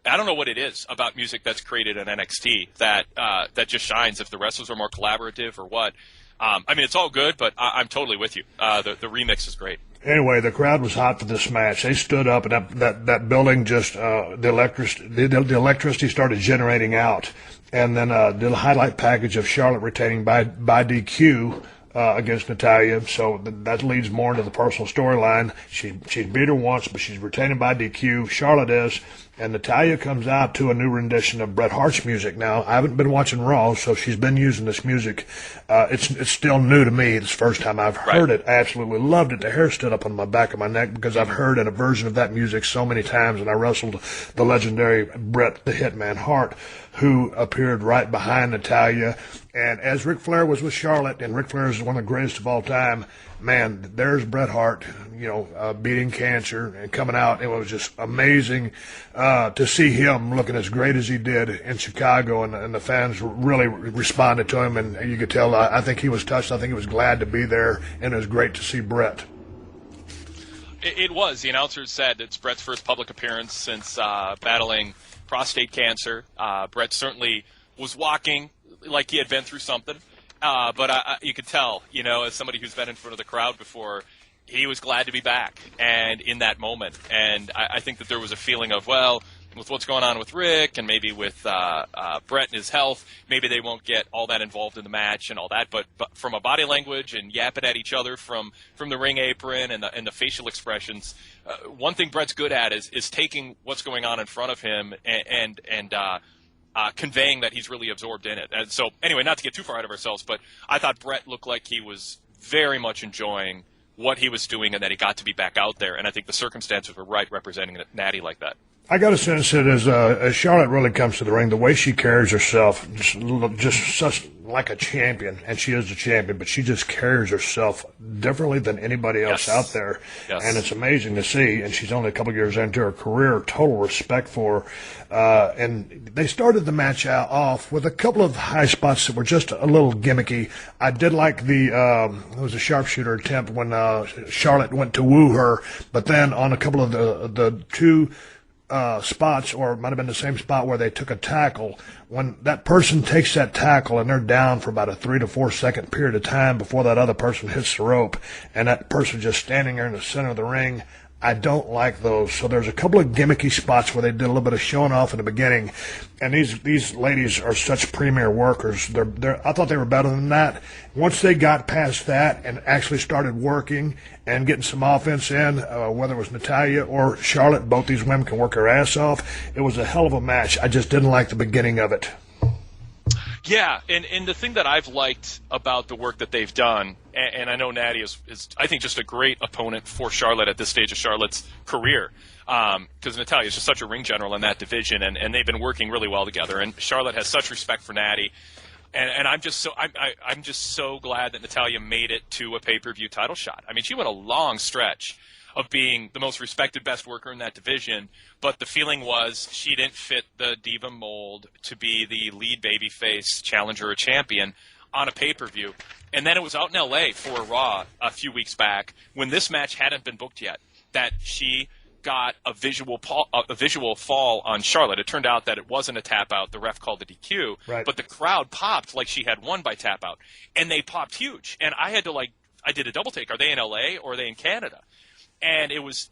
I don't know what it is about music that's created in NXT that just shines, if the wrestlers are more collaborative or what. I mean, it's all good, but I'm totally with you. The remix is great. Anyway, the crowd was hot for this match. They stood up, and that building just the electricity started generating out. And then did a highlight package of Charlotte retaining by DQ against Natalya. So that leads more into the personal storyline. She's beat her once, but she's retaining by DQ. Charlotte is. And Natalya comes out to a new rendition of Bret Hart's music. Now, I haven't been watching Raw, so she's been using this music. It's still new to me. It's the first time I've heard it. I absolutely loved it. The hair stood up on my back of my neck because I've heard a version of that music so many times, and I wrestled the legendary Bret the Hitman Hart, who appeared right behind Natalya. And as Ric Flair was with Charlotte, and Ric Flair is one of the greatest of all time, man, there's Bret Hart, beating cancer and coming out. It was just amazing to see him looking as great as he did in Chicago, and the fans really responded to him, and you could tell, I think he was touched. I think he was glad to be there, and it was great to see Bret. It was. The announcers said it's Bret's first public appearance since battling prostate cancer. Bret certainly was walking like he had been through something. But you could tell, as somebody who's been in front of the crowd before, he was glad to be back and in that moment. And I think that there was a feeling of, well, with what's going on with Rick and maybe with Bret and his health, maybe they won't get all that involved in the match and all that. But from a body language and yapping at each other from the ring apron and the facial expressions, one thing Bret's good at is taking what's going on in front of him and conveying that he's really absorbed in it. And so, anyway, not to get too far out of ourselves, but I thought Bret looked like he was very much enjoying what he was doing and that he got to be back out there. And I think the circumstances were right representing Natty like that. I got a sense that as Charlotte really comes to the ring, the way she carries herself, just such like a champion, and she is a champion, but she just carries herself differently than anybody else out there. Yes. And it's amazing to see, and she's only a couple years into her career, total respect for her. And they started the match off with a couple of high spots that were just a little gimmicky. I did like it was a sharpshooter attempt when Charlotte went to woo her, but then on a couple of the two spots, or it might have been the same spot where they took a tackle, when that person takes that tackle and they're down for about a 3 to 4 second period of time before that other person hits the rope, and that person just standing there in the center of the ring, I don't like those. So there's a couple of gimmicky spots where they did a little bit of showing off in the beginning, and these ladies are such premier workers. I thought they were better than that. Once they got past that and actually started working and getting some offense in, whether it was Natalya or Charlotte, both these women can work their ass off. It was a hell of a match. I just didn't like the beginning of it. Yeah, and the thing that I've liked about the work that they've done, and I know Natty is I think, just a great opponent for Charlotte at this stage of Charlotte's career, because Natalya is just such a ring general in that division, and they've been working really well together, and Charlotte has such respect for Natty, and I'm just so glad that Natalya made it to a pay-per-view title shot. I mean, she went a long stretch of being the most respected, best worker in that division, but the feeling was she didn't fit the diva mold to be the lead babyface challenger or champion on a pay-per-view. And then it was out in L.A. for Raw a few weeks back when this match hadn't been booked yet, that she got a visual fall on Charlotte. It turned out that it wasn't a tap-out. The ref called the DQ, right. But the crowd popped like she had won by tap-out, and they popped huge. And I had to, I did a double-take. Are they in L.A. or are they in Canada? And it was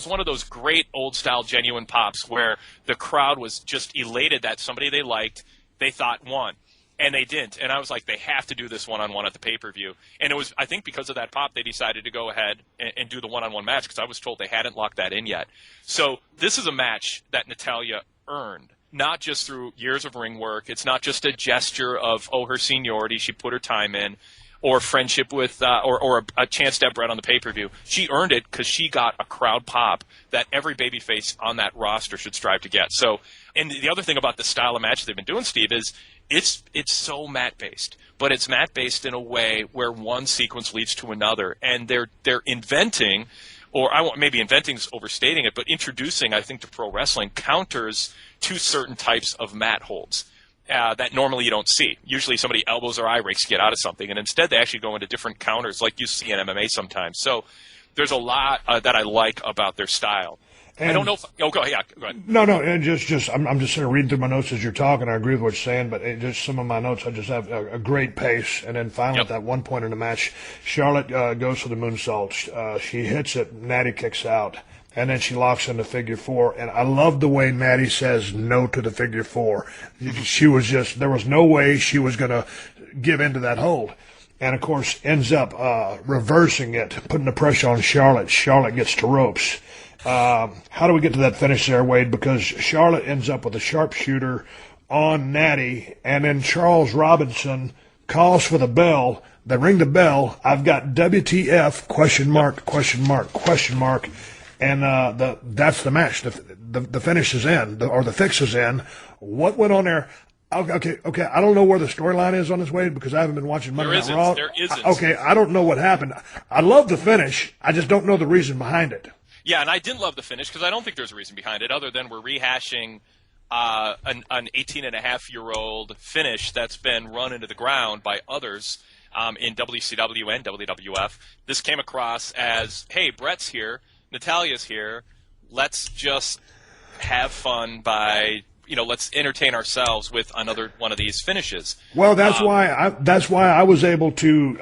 one of those great old style genuine pops where the crowd was just elated that somebody they liked, they thought won, and they didn't. And I was like, they have to do this one-on-one at the pay-per-view. And it was, I think, because of that pop, they decided to go ahead and do the one-on-one match, because I was told they hadn't locked that in yet. So this is a match that Natalya earned, not just through years of ring work. It's not just a gesture of, her seniority, she put her time in, or friendship with, or a chance to have Bret on the pay-per-view. She earned it because she got a crowd pop that every babyface on that roster should strive to get. So, and the other thing about the style of match they've been doing, Steve, is it's so mat-based, but it's mat-based in a way where one sequence leads to another, and they're inventing, or maybe inventing's overstating it, but introducing, I think, to pro wrestling counters to certain types of mat holds. That normally you don't see. Usually somebody elbows or eye rakes to get out of something, and instead they actually go into different counters like you see in MMA sometimes. So there's a lot that I like about their style. And I don't know if – go ahead. No, and I'm just sort of reading through my notes as you're talking. I agree with what you're saying, but just some of my notes, I just have a great pace. And then finally at that one point in the match, Charlotte goes for the moonsault. She hits it, Natty kicks out. And then she locks in the figure four. And I love the way Natty says no to the figure four. There was no way she was going to give into that hold. And, of course, ends up reversing it, putting the pressure on Charlotte. Charlotte gets to ropes. How do we get to that finish there, Wade? Because Charlotte ends up with a sharpshooter on Natty. And then Charles Robinson calls for the bell. They ring the bell. I've got WTF, question mark, question mark, question mark. And that's the match. The finish is in, or the fix is in. What went on there? Okay. I don't know where the storyline is on this, Wade, because I haven't been watching Monday Night Raw. There isn't. Okay, I don't know what happened. I love the finish. I just don't know the reason behind it. Yeah, and I didn't love the finish because I don't think there's a reason behind it other than we're rehashing an 18-and-a-half-year-old finish that's been run into the ground by others in WCW and WWF. This came across as, hey, Bret's here. Natalya's here. Let's just have fun by, let's entertain ourselves with another one of these finishes. Well, that's why I was able to.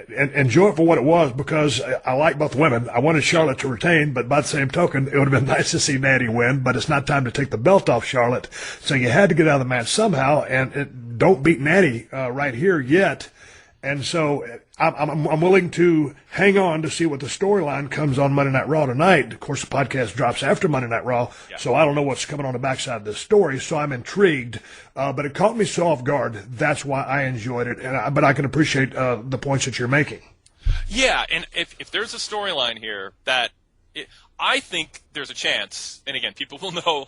enjoy it for what it was, because I like both women. I wanted Charlotte to retain, but by the same token, it would have been nice to see Natty win, but it's not time to take the belt off Charlotte. So you had to get out of the match somehow, and don't beat Natty right here yet. And so I'm willing to hang on to see what the storyline comes on Monday Night Raw tonight. Of course, the podcast drops after Monday Night Raw, so I don't know what's coming on the backside of this story, so I'm intrigued. But it caught me so off guard. That's why I enjoyed it. But I can appreciate the points that you're making. Yeah, and if there's a storyline here that I think there's a chance, and again, people will know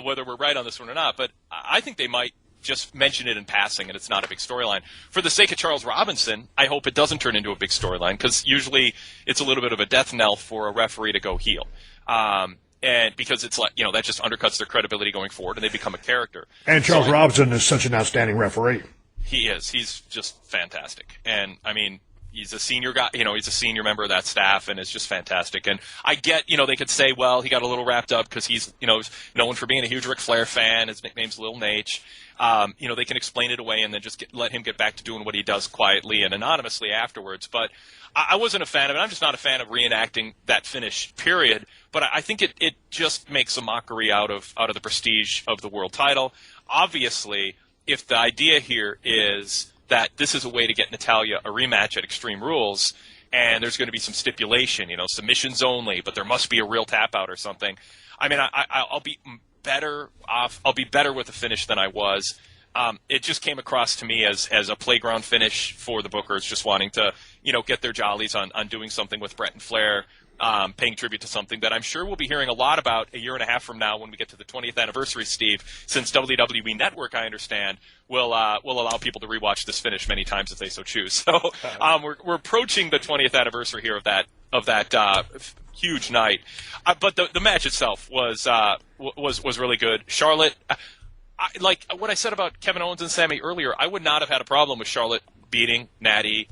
whether we're right on this one or not, but I think they might just mention it in passing and it's not a big storyline. For the sake of Charles Robinson, I hope it doesn't turn into a big storyline, because usually it's a little bit of a death knell for a referee to go heel. And because it's like, that just undercuts their credibility going forward and they become a character. And Charles Robinson is such an outstanding referee. He is. He's just fantastic. And, I mean, he's a senior guy, he's a senior member of that staff, and it's just fantastic. And I get, they could say, well, he got a little wrapped up because he's, known for being a huge Ric Flair fan. His nickname's Lil Nate. They can explain it away and then just let him get back to doing what he does quietly and anonymously afterwards. But I wasn't a fan of it. I'm just not a fan of reenacting that finish, period. But I think it just makes a mockery out of the prestige of the world title. Obviously, if the idea here is that this is a way to get Natalya a rematch at Extreme Rules, and there's going to be some stipulation, submissions only, but there must be a real tap out or something. I mean, I'll be better off. I'll be better with the finish than I was. It just came across to me as a playground finish for the bookers, just wanting to, get their jollies on doing something with Bret and Flair, paying tribute to something that I'm sure we'll be hearing a lot about a year and a half from now when we get to the 20th anniversary, Steve, since WWE Network, I understand, will allow people to rewatch this finish many times if they so choose. So we're approaching the 20th anniversary here of that huge night. But the match itself was really good. Charlotte, like what I said about Kevin Owens and Sami earlier, I would not have had a problem with Charlotte beating Natty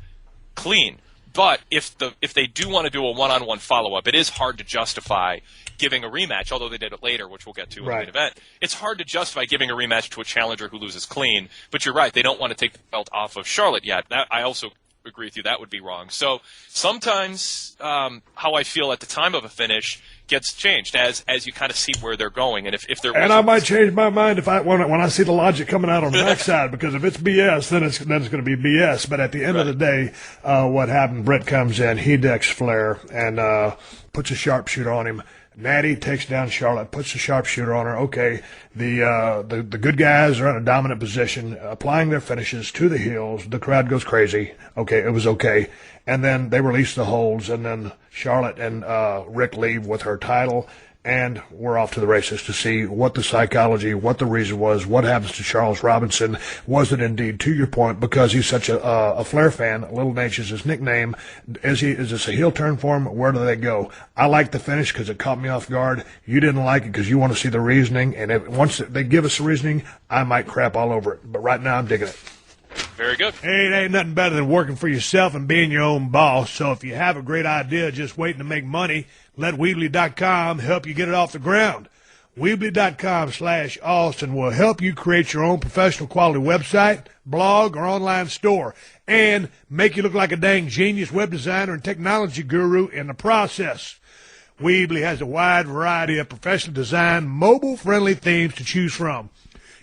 clean. But if they do want to do a one-on-one follow-up, it is hard to justify giving a rematch, although they did it later, which we'll get to in the main event. It's hard to justify giving a rematch to a challenger who loses clean. But you're right, they don't want to take the belt off of Charlotte yet. I also agree with you, that would be wrong. So sometimes how I feel at the time of a finish gets changed as you kind of see where they're going, and if they're I might change my mind if when I see the logic coming out on the backside, because if it's BS, then it's going to be BS. But at the end of the day, what happened? Bret comes in, he decks Flair and puts a sharpshooter on him. Natty takes down Charlotte, puts a sharpshooter on her. Okay, the good guys are in a dominant position, applying their finishes to the heels. The crowd goes crazy. Okay, it was okay. And then they release the holds, and then Charlotte and Rick leave with her title, and we're off to the races to see what the psychology, what the reason was, what happens to Charles Robinson. Was it indeed, to your point, because he's such a Flair fan, Little Nate is his nickname, is this a heel turn for him? Where do they go? I like the finish because it caught me off guard. You didn't like it because you want to see the reasoning, and once they give us the reasoning, I might crap all over it. But right now I'm digging it. Very good. Hey, it ain't nothing better than working for yourself and being your own boss. So if you have a great idea just waiting to make money, let Weebly.com help you get it off the ground. Weebly.com/Austin will help you create your own professional quality website, blog, or online store, and make you look like a dang genius web designer and technology guru in the process. Weebly has a wide variety of professional design, mobile-friendly themes to choose from.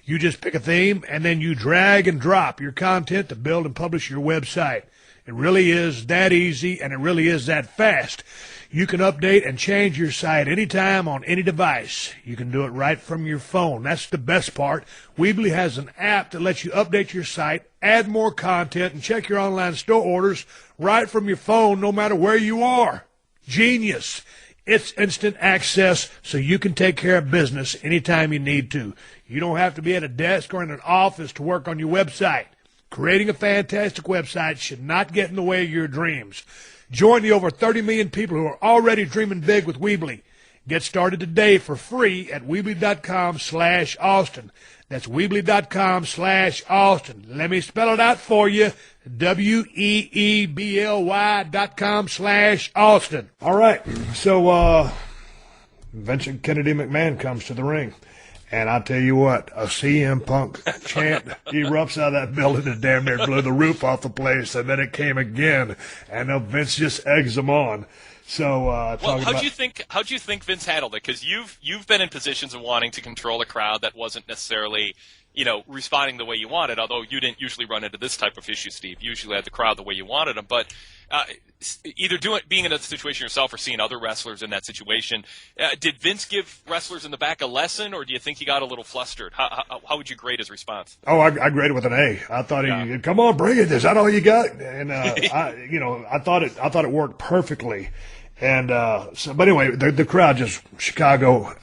You just pick a theme, and then you drag and drop your content to build and publish your website. It really is that easy, and it really is that fast. You can update and change your site anytime on any device. You can do it right from your phone. That's the best part. Weebly has an app that lets you update your site, add more content, and check your online store orders right from your phone no matter where you are. Genius. It's instant access so you can take care of business anytime you need to. You don't have to be at a desk or in an office to work on your website. Creating a fantastic website should not get in the way of your dreams. Join the over 30 million people who are already dreaming big with Weebly. Get started today for free at Weebly.com/Austin. That's Weebly.com/Austin. Let me spell it out for you. WEEBLY.com/Austin. All right. So Vincent Kennedy McMahon comes to the ring. And I tell you what, a CM Punk chant erupts out of that building and damn near blew the roof off the place. And then it came again, and Vince just eggs them on. So, how'd you think Vince handled it? Because you've been in positions of wanting to control a crowd that wasn't necessarily, responding the way you wanted. Although you didn't usually run into this type of issue, Steve. You usually had the crowd the way you wanted them. But either being in a situation yourself or seeing other wrestlers in that situation, did Vince give wrestlers in the back a lesson, or do you think he got a little flustered? How would you grade his response? Oh, I graded with an A. I thought he, come on, bring it. Is that all you got? And I thought it worked perfectly. And but anyway, the crowd Chicago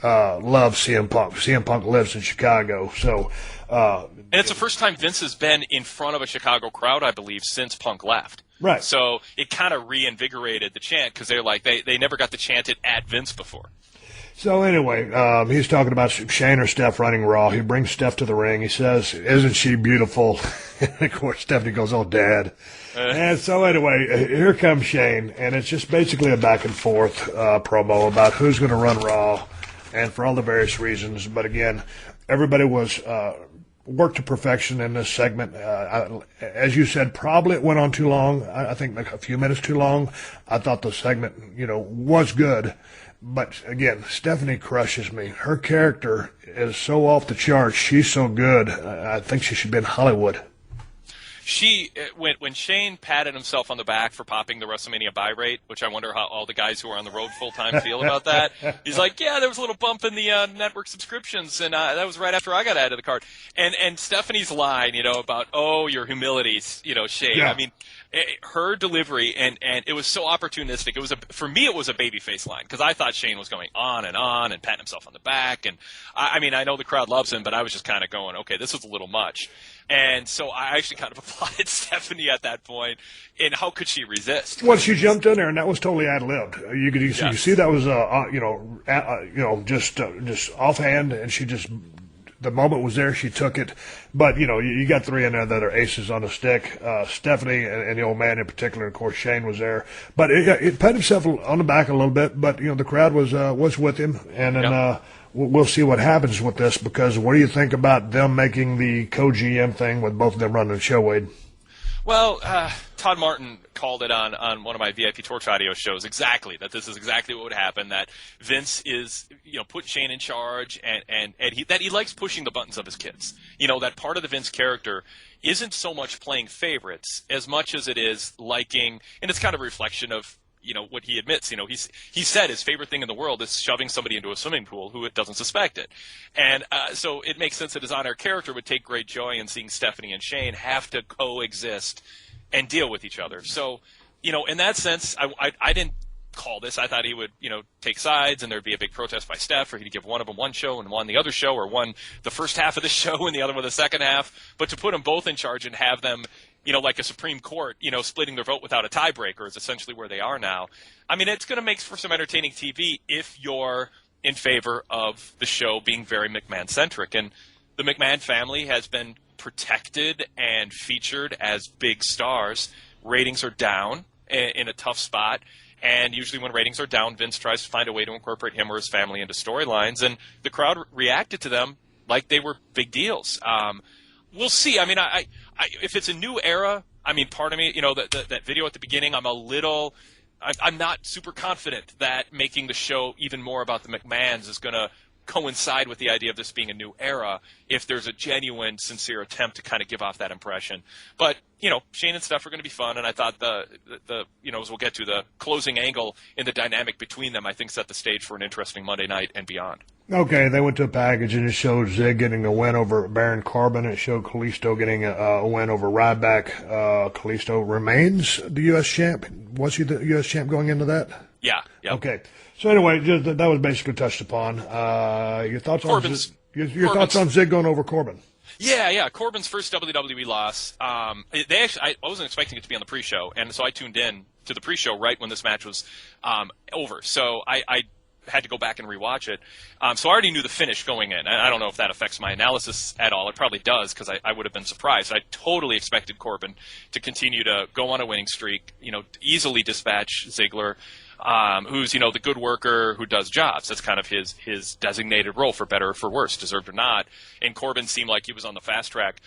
loves CM Punk. CM Punk lives in Chicago, so. And it's the first time Vince has been in front of a Chicago crowd, I believe, since Punk left. Right. So it kind of reinvigorated the chant because they're like they never got to chant it at Vince before. So anyway, he's talking about Shane or Steph running Raw. He brings Steph to the ring. He says, "Isn't she beautiful?" And of course, Stephanie goes, "Oh, Dad." And so anyway, here comes Shane, and it's just basically a back and forth promo about who's going to run Raw, and for all the various reasons. But again, everybody was worked to perfection in this segment. As you said, probably it went on too long. I think like a few minutes too long. I thought the segment, was good. But again, Stephanie crushes me. Her character is so off the charts. She's so good. I think she should be in Hollywood. When Shane patted himself on the back for popping the WrestleMania buy rate, which I wonder how all the guys who are on the road full time feel about that. He's like, yeah, there was a little bump in the network subscriptions, and that was right after I got added to the card. And Stephanie's line, about your humility, Shane. Yeah. I mean, her delivery and it was so opportunistic. It was for me it was a babyface line because I thought Shane was going on and patting himself on the back, and I know the crowd loves him, but I was just kind of going, okay, this was a little much. And so I actually kind of applauded Stephanie at that point, and how could she resist? Well, she jumped in there, and that was totally ad-libbed. You see that was just offhand, and she just the moment was there, she took it. But you got three in there that are aces on the stick. Stephanie and the old man in particular, of course, Shane was there. But it pat himself on the back a little bit. But the crowd was with him, and then. We'll see what happens with this, because what do you think about them making the co-GM thing with both of them running the show, Wade? Well, Todd Martin called it on one of my VIP Torch audio shows exactly that this is exactly what would happen, that Vince is, put Shane in charge and he likes pushing the buttons of his kids. That part of the Vince character isn't so much playing favorites as much as it is liking, and it's kind of a reflection of what he admits. He said his favorite thing in the world is shoving somebody into a swimming pool who doesn't suspect it. And so it makes sense that his on-air character would take great joy in seeing Stephanie and Shane have to coexist and deal with each other. So, in that sense, I didn't call this. I thought he would, take sides and there'd be a big protest by Steph, or he'd give one of them one show and one the other show, or one the first half of the show and the other one the second half. But to put them both in charge and have them like a Supreme Court, splitting their vote without a tiebreaker is essentially where they are now. It's going to make for some entertaining TV if you're in favor of the show being very McMahon-centric. And the McMahon family has been protected and featured as big stars. Ratings are down in a tough spot. And usually when ratings are down, Vince tries to find a way to incorporate him or his family into storylines. And the crowd reacted to them like they were big deals. We'll see. If it's a new era, part of me, that video at the beginning, I'm not super confident that making the show even more about the McMahons is going to coincide with the idea of this being a new era if there's a genuine, sincere attempt to kind of give off that impression. But, Shane and Steph are going to be fun, and I thought as we'll get to, the closing angle in the dynamic between them, I think set the stage for an interesting Monday night and beyond. Okay, they went to a package, and it showed Zig getting a win over Baron Corbin. It showed Kalisto getting a win over Ryback. Kalisto remains the U.S. champ. Was he the U.S. champ going into that? Yeah. Yep. Okay. So anyway, that was basically touched upon. Your thoughts thoughts on Zig going over Corbin? Yeah. Corbin's first WWE loss. I wasn't expecting it to be on the pre-show, and so I tuned in to the pre-show right when this match was over. So I had to go back and rewatch it. So I already knew the finish going in. I don't know if that affects my analysis at all. It probably does, because I would have been surprised. I totally expected Corbin to continue to go on a winning streak, easily dispatch Ziggler. who's, the good worker who does jobs. That's kind of his designated role, for better or for worse, deserved or not. And Corbin seemed like he was on the fast track.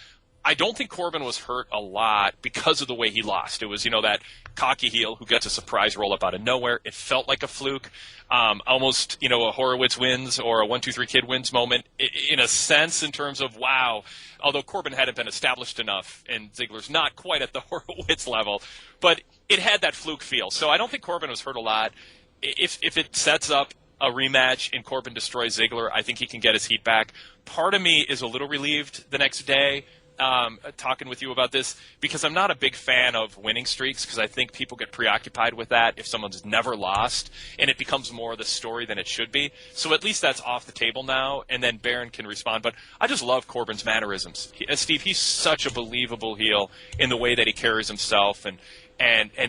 I don't think Corbin was hurt a lot because of the way he lost. It was, that cocky heel who gets a surprise roll-up out of nowhere. It felt like a fluke, almost, a Horowitz wins or a 1-2-3 Kid wins moment in a sense, in terms of, wow, although Corbin hadn't been established enough and Ziggler's not quite at the Horowitz level, but it had that fluke feel. So I don't think Corbin was hurt a lot. If it sets up a rematch and Corbin destroys Ziggler, I think he can get his heat back. Part of me is a little relieved the next day, talking with you about this, because I'm not a big fan of winning streaks, because I think people get preoccupied with that if someone's never lost, and it becomes more of the story than it should be. So at least that's off the table now, and then Baron can respond. But I just love Corbin's mannerisms. Steve, he's such a believable heel in the way that he carries himself, and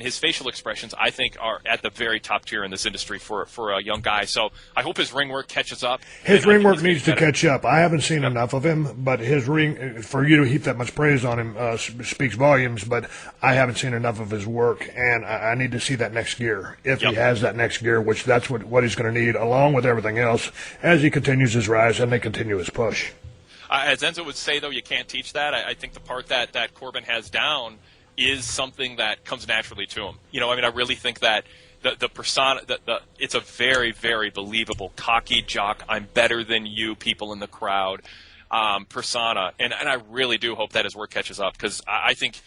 his facial expressions, I think, are at the very top tier in this industry for a young guy. So I hope his ring work catches up. His ring work needs to catch up. I haven't seen enough of him, but his ring, for you to heap that much praise on him, speaks volumes, but I haven't seen enough of his work, and I need to see that next gear, if he has that next gear, which that's what he's going to need, along with everything else, as he continues his rise and they continue his push. As Enzo would say, though, you can't teach that. I think the part that Corbin has down is something that comes naturally to him. I really think that the persona, it's a very, very believable, cocky jock, I'm better than you people in the crowd persona, and I really do hope that his work catches up, because I think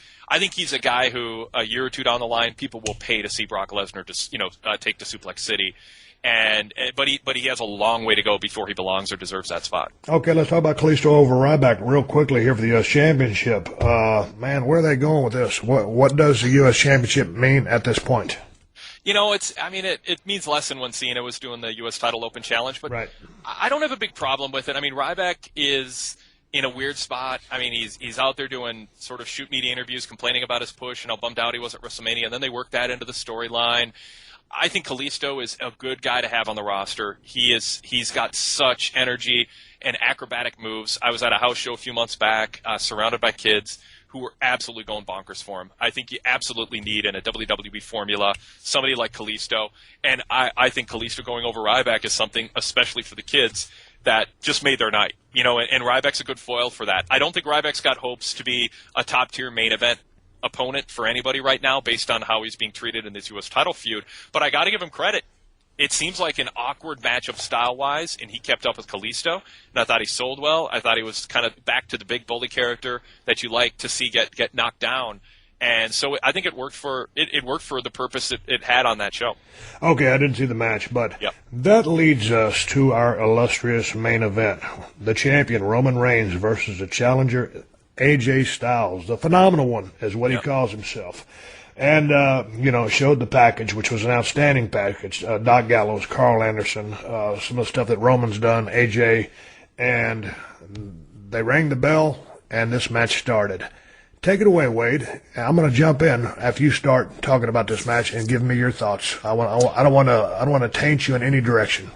he's a guy who a year or two down the line people will pay to see Brock Lesnar just take to Suplex City. But he has a long way to go before he belongs or deserves that spot. Okay, let's talk about Kalisto over Ryback real quickly here for the U.S. Championship. Man, where are they going with this? What does the U.S. Championship mean at this point? It means less than when Cena was doing the U.S. Title Open Challenge, but right. I don't have a big problem with it. Ryback is in a weird spot. He's out there doing sort of shoot media interviews, complaining about his push and how bummed out he was at WrestleMania, and then they worked that into the storyline. I think Kalisto is a good guy to have on the roster. He's got such energy and acrobatic moves. I was at a house show a few months back, surrounded by kids who were absolutely going bonkers for him. I think you absolutely need in a WWE formula somebody like Kalisto, and I think Kalisto going over Ryback is something, especially for the kids, that just made their night. And Ryback's a good foil for that. I don't think Ryback's got hopes to be a top-tier main event opponent for anybody right now based on how he's being treated in this U.S. title feud, but I got to give him credit. It seems like an awkward matchup style-wise, and he kept up with Kalisto, and I thought he sold well. I thought he was kind of back to the big bully character that you like to see get knocked down, and so I think it worked for the purpose it had on that show. Okay, I didn't see the match, but that leads us to our illustrious main event. The champion, Roman Reigns, versus the challenger, AJ Styles, the phenomenal one, is what he calls himself. And, showed the package, which was an outstanding package. Doc Gallows, Carl Anderson, some of the stuff that Roman's done, AJ, and they rang the bell, and this match started. Take it away, Wade. I'm going to jump in after you start talking about this match and give me your thoughts. I don't want to taint you in any direction.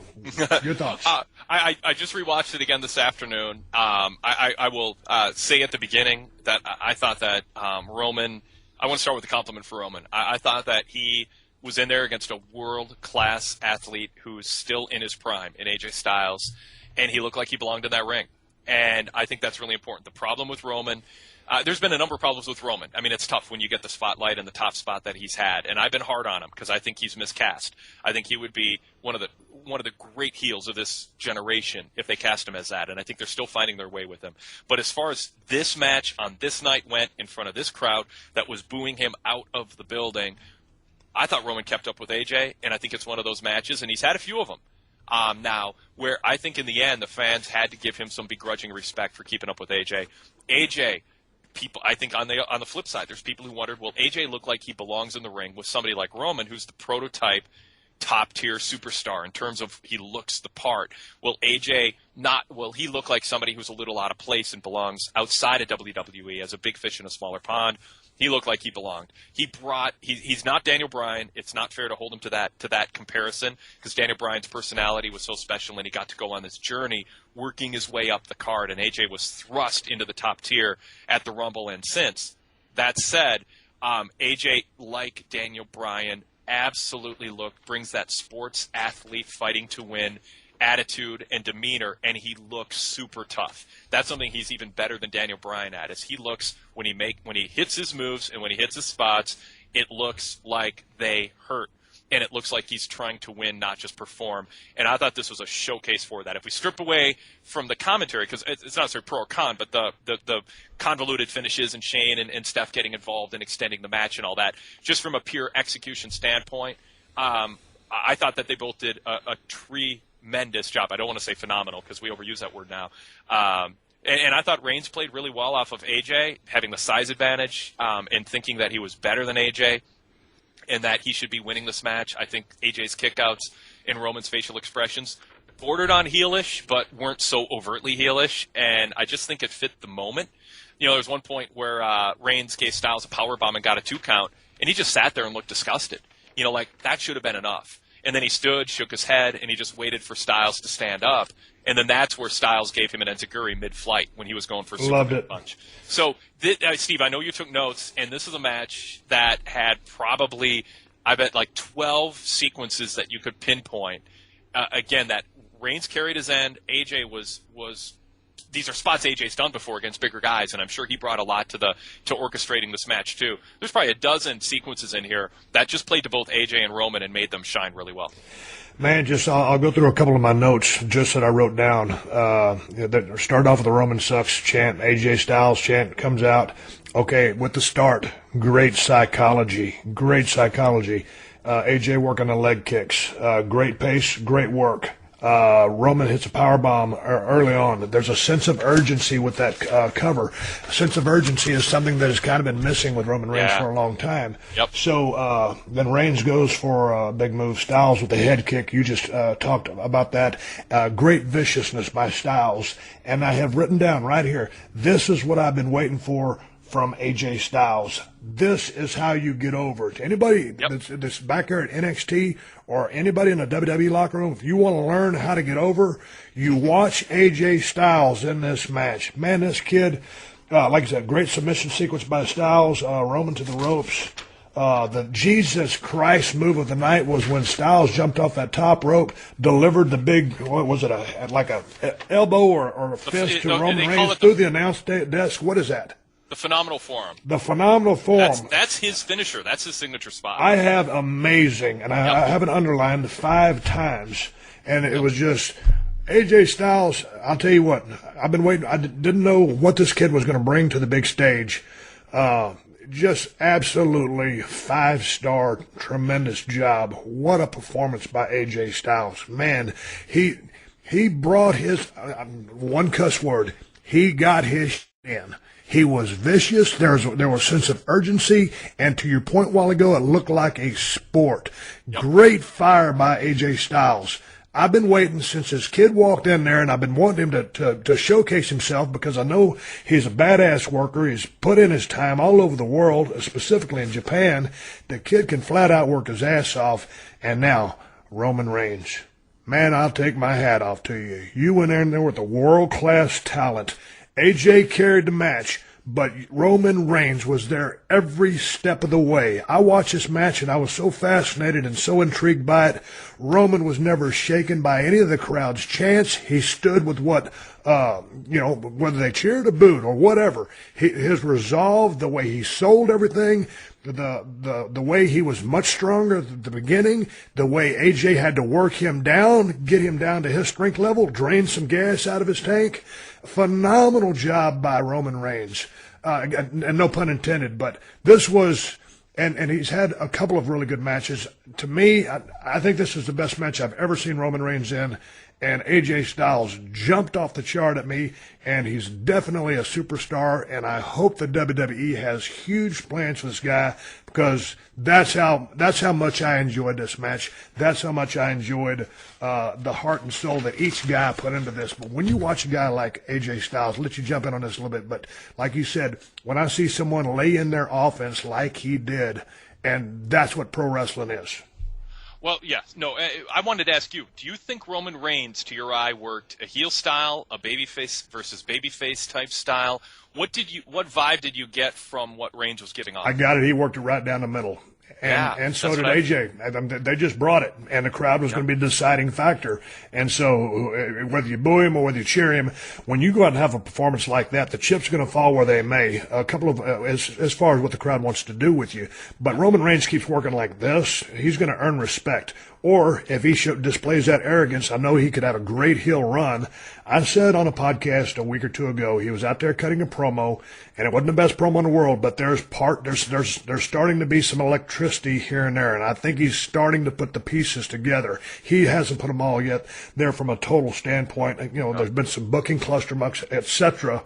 Your thoughts. I just rewatched it again this afternoon. I will say at the beginning that I thought that Roman. I want to start with a compliment for Roman. I thought that he was in there against a world-class athlete who's still in his prime in AJ Styles, and he looked like he belonged in that ring. And I think that's really important. The problem with Roman. There's been a number of problems with Roman. It's tough when you get the spotlight and the top spot that he's had, and I've been hard on him because I think he's miscast. I think he would be one of the great heels of this generation if they cast him as that, and I think they're still finding their way with him. But as far as this match on this night went in front of this crowd that was booing him out of the building, I thought Roman kept up with AJ, and I think it's one of those matches, and he's had a few of them. Now, where I think in the end the fans had to give him some begrudging respect for keeping up with AJ. AJ, people, I think on the flip side, there's people who wondered, will AJ look like he belongs in the ring with somebody like Roman, who's the prototype top-tier superstar in terms of he looks the part? Will he look like somebody who's a little out of place and belongs outside of WWE as a big fish in a smaller pond? He looked like he belonged. He's not Daniel Bryan. It's not fair to hold him to that comparison because Daniel Bryan's personality was so special and he got to go on this journey working his way up the card, and AJ was thrust into the top tier at the Rumble and since. That said, AJ, like Daniel Bryan, absolutely brings that sports athlete fighting to win attitude and demeanor, and he looks super tough. That's something he's even better than Daniel Bryan at. Is he looks when he hits his moves and when he hits his spots, it looks like they hurt. And it looks like he's trying to win, not just perform. And I thought this was a showcase for that. If we strip away from the commentary, because it's not necessarily pro or con, but the convoluted finishes and Shane and Steph getting involved and extending the match and all that, just from a pure execution standpoint, I thought that they both did a tremendous job. I don't want to say phenomenal because we overuse that word now. And I thought Reigns played really well off of AJ, having the size advantage and thinking that he was better than AJ. And that he should be winning this match. I think AJ's kickouts and Roman's facial expressions bordered on heelish, but weren't so overtly heelish. And I just think it fit the moment. You know, there was one point where Reigns gave Styles a powerbomb and got a 2 count, and he just sat there and looked disgusted. You know, like, that should have been enough. And then he stood, shook his head, and he just waited for Styles to stand up. And then that's where Styles gave him an enziguri mid-flight when he was going for a Superman punch. So, Steve, I know you took notes, and this is a match that had probably, I bet, like 12 sequences that you could pinpoint. Again, that Reigns carried his end. AJ was these are spots AJ's done before against bigger guys, and I'm sure he brought a lot to orchestrating this match too. There's probably a dozen sequences in here that just played to both AJ and Roman and made them shine really well. Man, I'll go through a couple of my notes just that I wrote down. Start off with the Roman sucks chant. AJ Styles chant comes out. Okay, with the start, great psychology. AJ working the leg kicks. Great pace, great work. Roman hits a powerbomb early on. There's a sense of urgency with that cover. A sense of urgency is something that has kind of been missing with Roman Reigns for a long time. Yep. So then Reigns goes for a big move. Styles with the head kick. You just talked about that. Great viciousness by Styles. And I have written down right here, this is what I've been waiting for from AJ Styles. This is how you get over. To anybody that's back there at NXT or anybody in the WWE locker room, if you want to learn how to get over, you watch AJ Styles in this match. Man, this kid, like I said, great submission sequence by Styles, Roman to the ropes. The Jesus Christ move of the night was when Styles jumped off that top rope, delivered the big, what was it, like a elbow or a fist to Roman Reigns through the announce desk. What is that? The phenomenal forearm. The phenomenal forearm. That's his finisher. That's his signature spot. I have amazing, and I have it underlined 5 times, and it was just AJ Styles. I'll tell you what, I've been waiting. I didn't know what this kid was going to bring to the big stage. Just absolutely 5-star, tremendous job. What a performance by AJ Styles. Man, he brought his, one cuss word, he got his in. He was vicious. There was a sense of urgency. And to your point a while ago, it looked like a sport. Yep. Great fire by AJ Styles. I've been waiting since his kid walked in there, and I've been wanting him to showcase himself because I know he's a badass worker. He's put in his time all over the world, specifically in Japan. The kid can flat out work his ass off. And now, Roman Reigns. Man, I'll take my hat off to you. You went in there with a world-class talent. AJ carried the match, but Roman Reigns was there every step of the way. I watched this match, and I was so fascinated and so intrigued by it. Roman was never shaken by any of the crowd's chants. He stood with what, whether they cheered or booed or whatever. His resolve, the way he sold everything, the way he was much stronger at the beginning, the way AJ had to work him down, get him down to his strength level, drain some gas out of his tank. Phenomenal job by Roman Reigns. And no pun intended, but this was, and he's had a couple of really good matches. To me, I think this is the best match I've ever seen Roman Reigns in. And AJ Styles jumped off the chart at me, and he's definitely a superstar, and I hope the WWE has huge plans for this guy because that's how much I enjoyed this match. That's how much I enjoyed the heart and soul that each guy put into this. But when you watch a guy like AJ Styles, I'll let you jump in on this a little bit, but like you said, when I see someone lay in their offense like he did, and that's what pro wrestling is. Well, yes. No, I wanted to ask you, do you think Roman Reigns, to your eye, worked a heel style, a babyface versus babyface type style? What vibe did you get from what Reigns was giving off? I got it. He worked it right down the middle. And so did AJ. They just brought it, and the crowd was going to be the deciding factor. And so whether you boo him or whether you cheer him, when you go out and have a performance like that, the chips are going to fall where they may. A couple of as far as what the crowd wants to do with you. But Roman Reigns keeps working like this, he's going to earn respect. Or if he displays that arrogance, I know he could have a great heel run. I said on a podcast a week or two ago, he was out there cutting a promo, and it wasn't the best promo in the world, but there's starting to be some electricity here and there, and I think he's starting to put the pieces together. He hasn't put them all yet there from a total standpoint. There's been some booking cluster mucks, etc.,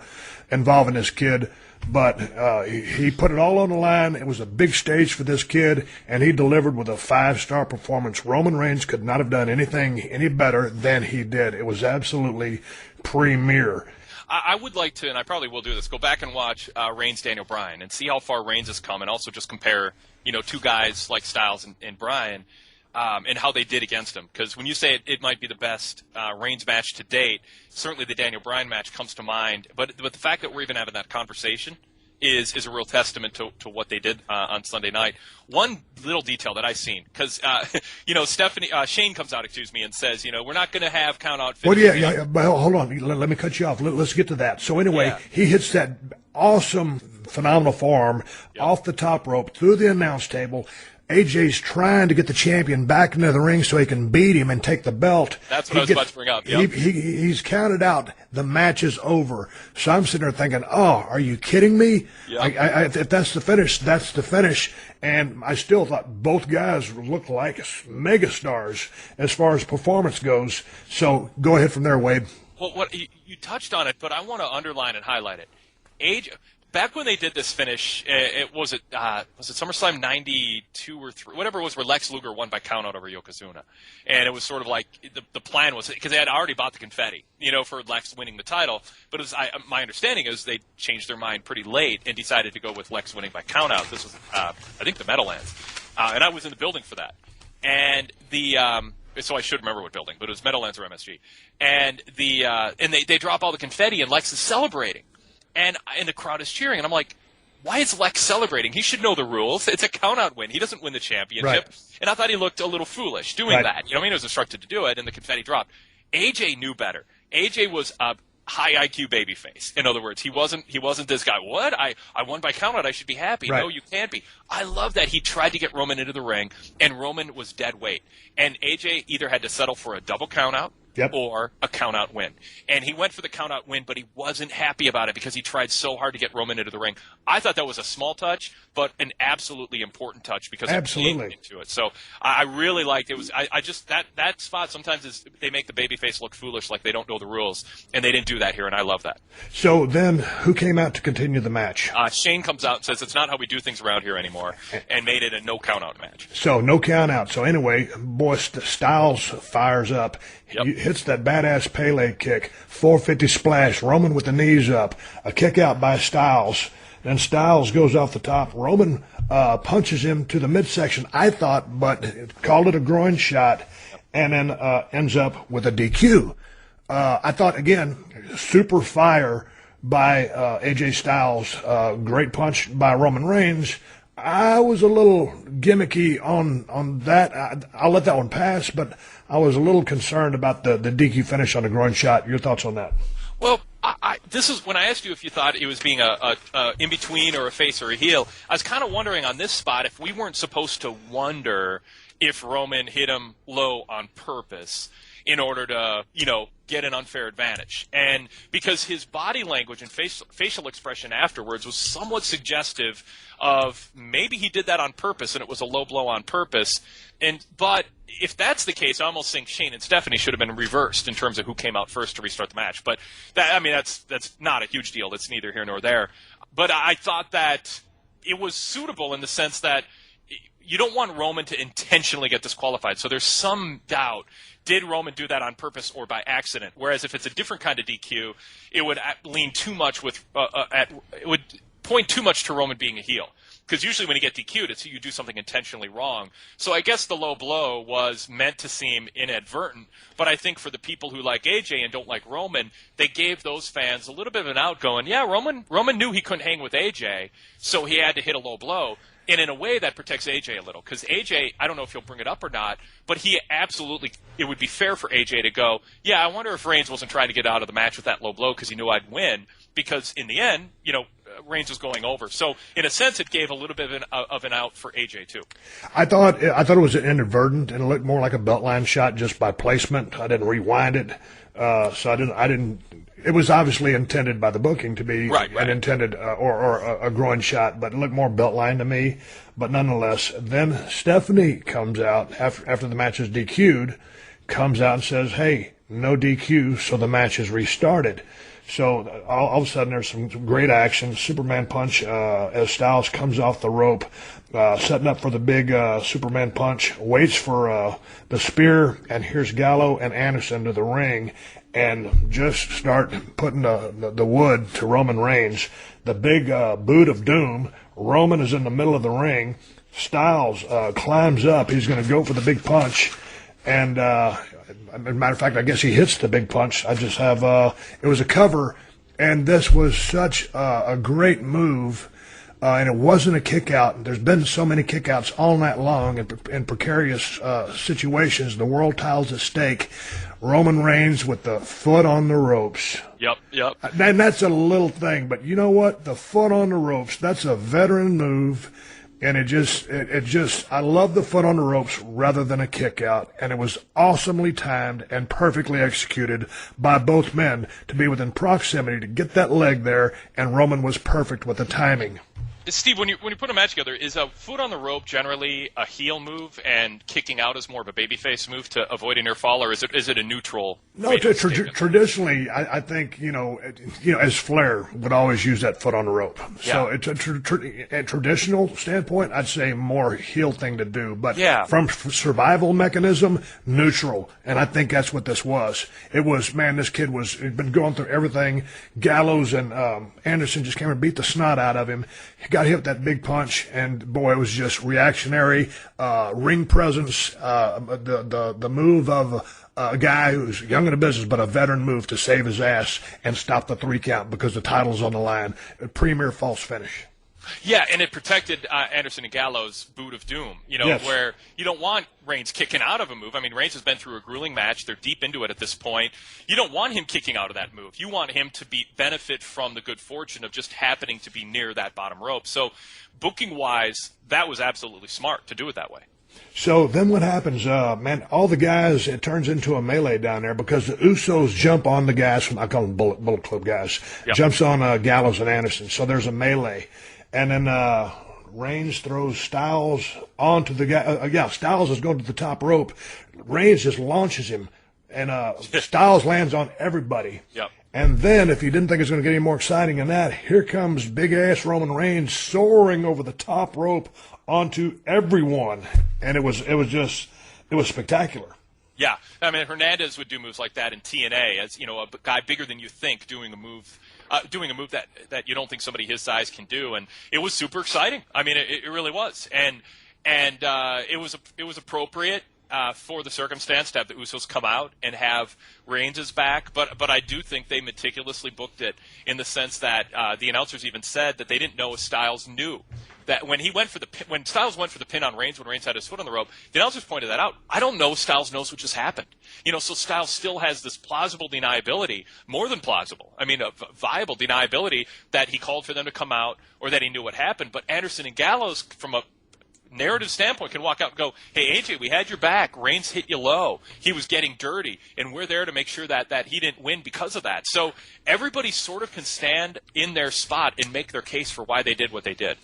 involving this kid. But he put it all on the line. It was a big stage for this kid, and he delivered with a 5-star performance. Roman Reigns could not have done anything any better than he did. It was absolutely premier. I would like to, and I probably will do this, go back and watch Reigns Daniel Bryan and see how far Reigns has come, and also just compare, two guys like Styles and Bryan. And how they did against him. Because when you say it might be the best Reigns match to date, certainly the Daniel Bryan match comes to mind. But the fact that we're even having that conversation is a real testament to what they did on Sunday night. One little detail that I've seen, because Shane comes out, and says, we're not going to have count out. Well, yeah. Well, hold on. Let me cut you off. Let's get to that. So anyway, He hits that awesome, phenomenal forearm off the top rope through the announce table. AJ's trying to get the champion back into the ring so he can beat him and take the belt. That's what I was about to bring up. Yep. He's counted out. The match is over. So I'm sitting there thinking, oh, are you kidding me? Yep. If that's the finish, that's the finish. And I still thought both guys looked like megastars as far as performance goes. So go ahead from there, Wade. Well, you touched on it, but I want to underline and highlight it. AJ... Back when they did this finish, was it SummerSlam 92 or 3, whatever it was, where Lex Luger won by countout over Yokozuna, and it was sort of like the plan was, because they had already bought the confetti, for Lex winning the title, but it was, my understanding is they changed their mind pretty late and decided to go with Lex winning by countout. This was I think the Meadowlands, and I was in the building for that, and so I should remember what building, but it was Meadowlands or MSG, and they drop all the confetti and Lex is celebrating. And the crowd is cheering, and I'm like, why is Lex celebrating? He should know the rules. It's a count-out win. He doesn't win the championship. Right. And I thought he looked a little foolish doing that. He was instructed to do it, and the confetti dropped. AJ knew better. AJ was a high IQ babyface. In other words, he wasn't this guy. What? I won by countout. I should be happy. Right. No, you can't be. I love that he tried to get Roman into the ring, and Roman was dead weight. And AJ either had to settle for a double countout, or a count-out win. And he went for the count-out win, but he wasn't happy about it because he tried so hard to get Roman into the ring. I thought that was a small touch, but an absolutely important touch because it played into it. So I really liked it. I just that spot sometimes they make the babyface look foolish, like they don't know the rules, and they didn't do that here, and I love that. So then, who came out to continue the match? Shane comes out and says it's not how we do things around here anymore, and made it a no count-out match. So no count-out. So anyway, boy, Styles fires up. Yep. Hits that badass Pele kick, 450 splash, Roman with the knees up, a kick out by Styles. Then Styles goes off the top. Roman punches him to the midsection, I thought, but called it a groin shot, and then ends up with a DQ. I thought, again, super fire by AJ Styles, great punch by Roman Reigns. I was a little gimmicky on that. I'll let that one pass, but I was a little concerned about the DQ finish on the groin shot. Your thoughts on that? Well, this is when I asked you if you thought it was being a in-between or a face or a heel. I was kind of wondering on this spot if we weren't supposed to wonder if Roman hit him low on purpose in order to, get an unfair advantage. And because his body language and facial expression afterwards was somewhat suggestive of maybe he did that on purpose and it was a low blow on purpose. But if that's the case, I almost think Shane and Stephanie should have been reversed in terms of who came out first to restart the match. But that's not a huge deal. That's neither here nor there. But I thought that it was suitable in the sense that you don't want Roman to intentionally get disqualified. So there's some doubt. Did Roman do that on purpose or by accident? Whereas if it's a different kind of DQ, it would lean too much it would point too much to Roman being a heel. Because usually when you get DQ'd, it's you do something intentionally wrong. So I guess the low blow was meant to seem inadvertent. But I think for the people who like AJ and don't like Roman, they gave those fans a little bit of an out going, yeah, Roman knew he couldn't hang with AJ, so he had to hit a low blow. And in a way, that protects AJ a little, because AJ, I don't know if he'll bring it up or not, but he absolutely, it would be fair for AJ to go, yeah, I wonder if Reigns wasn't trying to get out of the match with that low blow because he knew I'd win, because in the end, Reigns was going over. So in a sense, it gave a little bit of an out for AJ too. I thought it was inadvertent, and it looked more like a beltline shot just by placement. I didn't rewind it, so I didn't. It was obviously intended by the booking to be an intended or a groin shot, but it looked more beltline to me. But nonetheless, then Stephanie comes out after the match is DQ'd, comes out and says, "Hey, no DQ," so the match is restarted. So all of a sudden, there's some great action. Superman punch as Styles comes off the rope, setting up for the big Superman punch. Waits for the spear, and here's Gallo and Anderson to the ring, and just start putting the wood to Roman Reigns. The big boot of doom. Roman is in the middle of the ring. Styles climbs up. He's going to go for the big punch, and as a matter of fact, I guess he hits the big punch. I just have it was a cover, and this was such a great move, and it wasn't a kick out. There's been so many kick outs all night long in precarious situations. The world title's at stake. Roman Reigns with the foot on the ropes. Yep. And that's a little thing, but you know what? The foot on the ropes, that's a veteran move. And it just, I love the foot on the ropes rather than a kick out. And it was awesomely timed and perfectly executed by both men to be within proximity to get that leg there. And Roman was perfect with the timing. Steve, when you put a match together, is a foot on the rope generally a heel move and kicking out is more of a babyface move to avoid a near fall, or is it a neutral? No, traditionally, I think as Flair would always use that foot on the rope. Yeah. So it's a traditional standpoint, I'd say more heel thing to do. But from survival mechanism, neutral, and I think that's what this was. It was, man, this kid had been going through everything. Gallows and Anderson just came and beat the snot out of him. He got hit with that big punch, and boy, it was just reactionary, ring presence, the move of a guy who's young in the business, but a veteran move to save his ass and stop the 3 count because the title's on the line. A premier false finish. Yeah, and it protected Anderson and Gallows' boot of doom, where you don't want Reigns kicking out of a move. I mean, Reigns has been through a grueling match. They're deep into it at this point. You don't want him kicking out of that move. You want him to benefit from the good fortune of just happening to be near that bottom rope. So booking-wise, that was absolutely smart to do it that way. So then what happens, man, all the guys, it turns into a melee down there because the Usos jump on the guys, I call them Bullet Club guys, jumps on Gallows and Anderson. So there's a melee. And then Reigns throws Styles onto the guy. Styles is going to the top rope. Reigns just launches him, and Styles lands on everybody. Yep. And then, if you didn't think it was going to get any more exciting than that, here comes big-ass Roman Reigns soaring over the top rope onto everyone. And it was spectacular. Yeah. I mean, Hernandez would do moves like that in TNA as, a guy bigger than you think doing a move that you don't think somebody his size can do, and it was super exciting. I mean, it really was, and it was appropriate for the circumstance to have the Usos come out and have Reigns' back, but I do think they meticulously booked it in the sense that the announcers even said that they didn't know if Styles knew that when Styles went for the pin on Reigns, when Reigns had his foot on the rope, the announcers pointed that out. I don't know if Styles knows what just happened. So Styles still has this plausible deniability, more than plausible. I mean, a viable deniability that he called for them to come out or that he knew what happened. But Anderson and Gallows, from a narrative standpoint, can walk out and go, hey, AJ, we had your back. Reigns hit you low. He was getting dirty, and we're there to make sure that he didn't win because of that. So everybody sort of can stand in their spot and make their case for why they did what they did.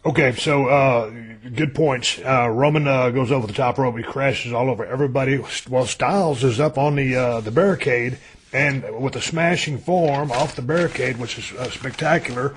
Okay, so good points. Roman goes over the top rope. He crashes all over everybody while Styles is up on the barricade, and with a smashing forearm off the barricade, which is spectacular,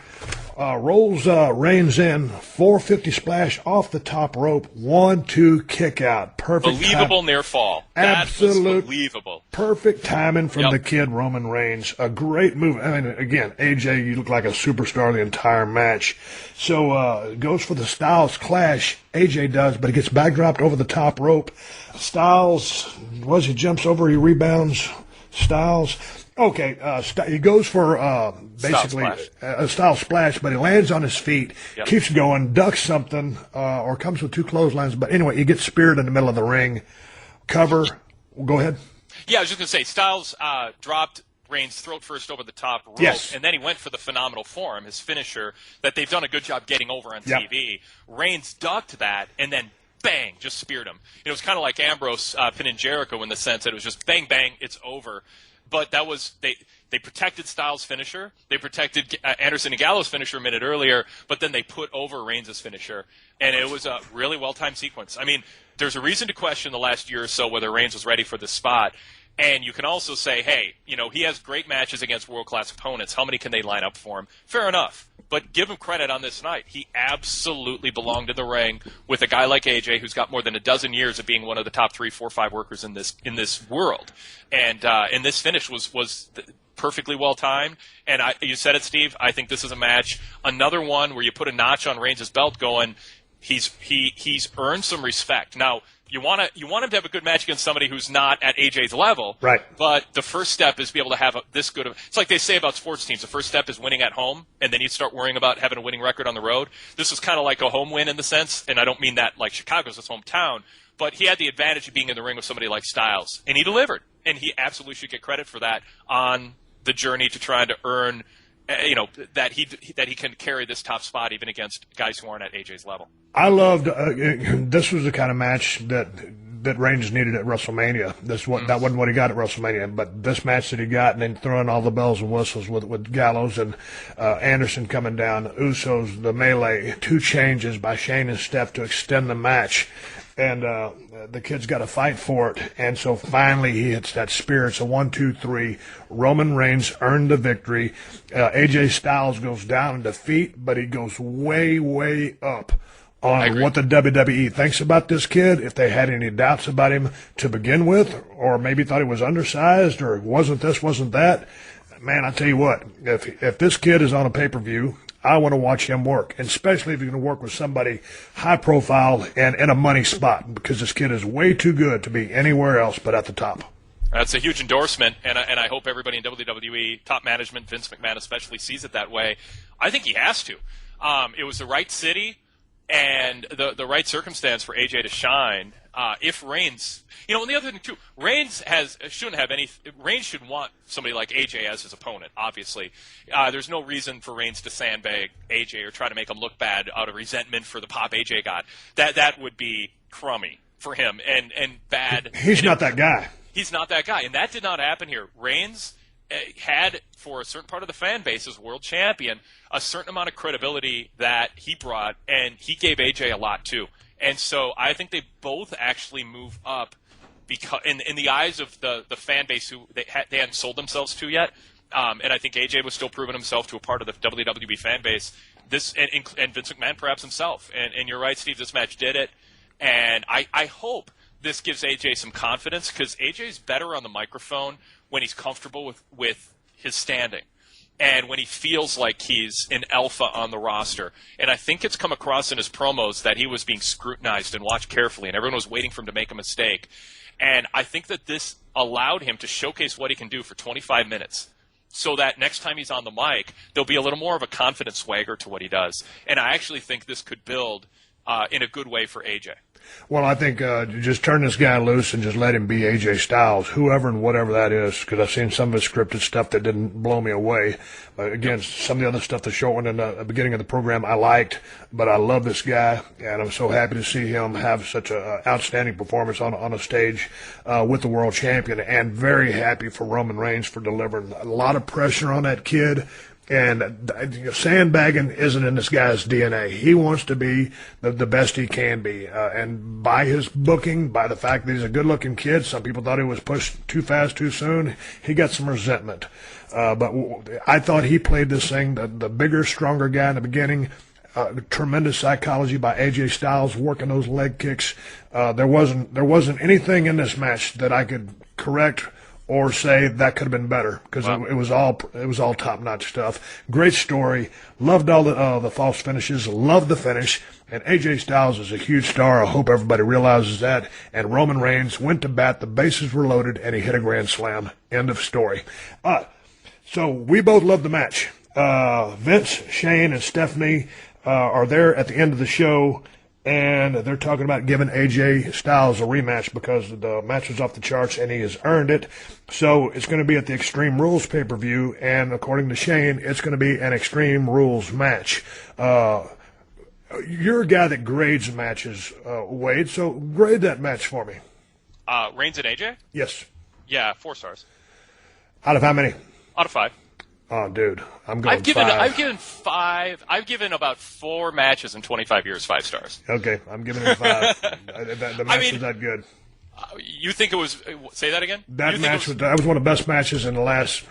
rolls Reigns in, 450 splash off the top rope, 1-2 kick out. Perfect. Believable near fall. Absolute. That was believable. Perfect timing from the kid Roman Reigns. A great move. I mean, again, AJ, you look like a superstar the entire match. So goes for the Styles clash. AJ does, but he gets backdropped over the top rope. Styles, he jumps over, he rebounds Styles. Okay, he goes for basically a style splash, but he lands on his feet, keeps going, ducks something, or comes with two clotheslines. But anyway, he gets speared in the middle of the ring. Cover. Go ahead. Yeah, I was just going to say, Styles dropped Reigns' throat first over the top rope, and then he went for the phenomenal form, his finisher, that they've done a good job getting over on TV. Reigns ducked that, and then bang, just speared him. It was kind of like Ambrose pinning Jericho in the sense that it was just bang, bang, it's over. But that was they protected Styles' finisher. They protected Anderson and Gallows' finisher a minute earlier, but then they put over Reigns' finisher. And it was a really well-timed sequence. I mean, there's a reason to question the last year or so whether Reigns was ready for this spot. And you can also say, hey, he has great matches against world-class opponents. How many can they line up for him? Fair enough. But give him credit on this night. He absolutely belonged in the ring with a guy like AJ, who's got more than a dozen years of being one of the top 3, 4, 5 workers in this world. And this finish was perfectly well timed. And you said it, Steve. I think this is a match, another one where you put a notch on Reigns' belt, going, he's earned some respect. Now, you want him to have a good match against somebody who's not at AJ's level. Right. But the first step is to be able to have this good of. It's like they say about sports teams. The first step is winning at home, and then you start worrying about having a winning record on the road. This was kind of like a home win in the sense, and I don't mean that like Chicago's his hometown, but he had the advantage of being in the ring with somebody like Styles, and he delivered. And he absolutely should get credit for that on the journey to trying to earn, that he can carry this top spot even against guys who aren't at AJ's level. I loved this was the kind of match that Reigns needed at WrestleMania. That wasn't what he got at WrestleMania, but this match that he got, and then throwing all the bells and whistles with Gallows and Anderson coming down, Usos, the melee, 2 changes by Shane and Steph to extend the match. And the kid's got to fight for it. And so finally he hits that spear. It's a 1, 2, 3. Roman Reigns earned the victory. AJ Styles goes down in defeat, but he goes way, way up on what the WWE thinks about this kid, if they had any doubts about him to begin with, or maybe thought he was undersized, or wasn't this, wasn't that. Man, I tell you what, if this kid is on a pay-per-view, I want to watch him work, and especially if you're going to work with somebody high profile and in a money spot, because this kid is way too good to be anywhere else but at the top. That's a huge endorsement, and I hope everybody in WWE, top management, Vince McMahon especially, sees it that way. I think he has to. It was the right city and the right circumstance for AJ to shine. If Reigns, and the other thing too, Reigns should want somebody like AJ as his opponent. Obviously, there's no reason for Reigns to sandbag AJ or try to make him look bad out of resentment for the pop AJ got. That would be crummy for him and bad. He's not that guy. He's not that guy, and that did not happen here. Reigns had, for a certain part of the fan base as world champion, a certain amount of credibility that he brought, and he gave AJ a lot too. And so I think they both actually move up because in the eyes of the fan base who they hadn't sold themselves to yet. And I think AJ was still proving himself to a part of the WWE fan base. And Vince McMahon perhaps himself. And you're right, Steve, this match did it. And I hope this gives AJ some confidence, because AJ's better on the microphone when he's comfortable with his standing and when he feels like he's an alpha on the roster. And I think it's come across in his promos that he was being scrutinized and watched carefully, and everyone was waiting for him to make a mistake. And I think that this allowed him to showcase what he can do for 25 minutes, so that next time he's on the mic, there'll be a little more of a confident swagger to what he does. And I actually think this could build in a good way for AJ. Well, I think just turn this guy loose and just let him be AJ Styles, whoever and whatever that is, because I've seen some of his scripted stuff that didn't blow me away. Again, some of the other stuff, the short one in the beginning of the program, I liked, but I love this guy, and I'm so happy to see him have such an outstanding performance on a stage with the world champion, and very happy for Roman Reigns for delivering. A lot of pressure on that kid. And sandbagging isn't in this guy's DNA. He wants to be the best he can be. And by his booking, by the fact that he's a good-looking kid, some people thought he was pushed too fast too soon, he got some resentment. But I thought he played this thing, the bigger, stronger guy in the beginning. Tremendous psychology by AJ Styles, working those leg kicks. There wasn't anything in this match that I could correct or say that could have been better, because it was all top-notch stuff. Great story. Loved all the false finishes. Loved the finish. And AJ Styles is a huge star. I hope everybody realizes that. And Roman Reigns went to bat. The bases were loaded, and he hit a grand slam. End of story. So we both loved the match. Vince, Shane, and Stephanie are there at the end of the show, and they're talking about giving AJ Styles a rematch because the match was off the charts, and he has earned it. So it's going to be at the Extreme Rules pay-per-view, and according to Shane, it's going to be an Extreme Rules match. You're a guy that grades matches, Wade, so grade that match for me. Reigns and AJ? Yes. Yeah, 4 stars. Out of how many? Out of 5. Oh, dude, I'm going 5. I've given 5. I've given about 4 matches in 25 years 5 stars. Okay, I'm giving it 5. The match was that good. You think it was? Say that again. That match that was one of the best matches in the last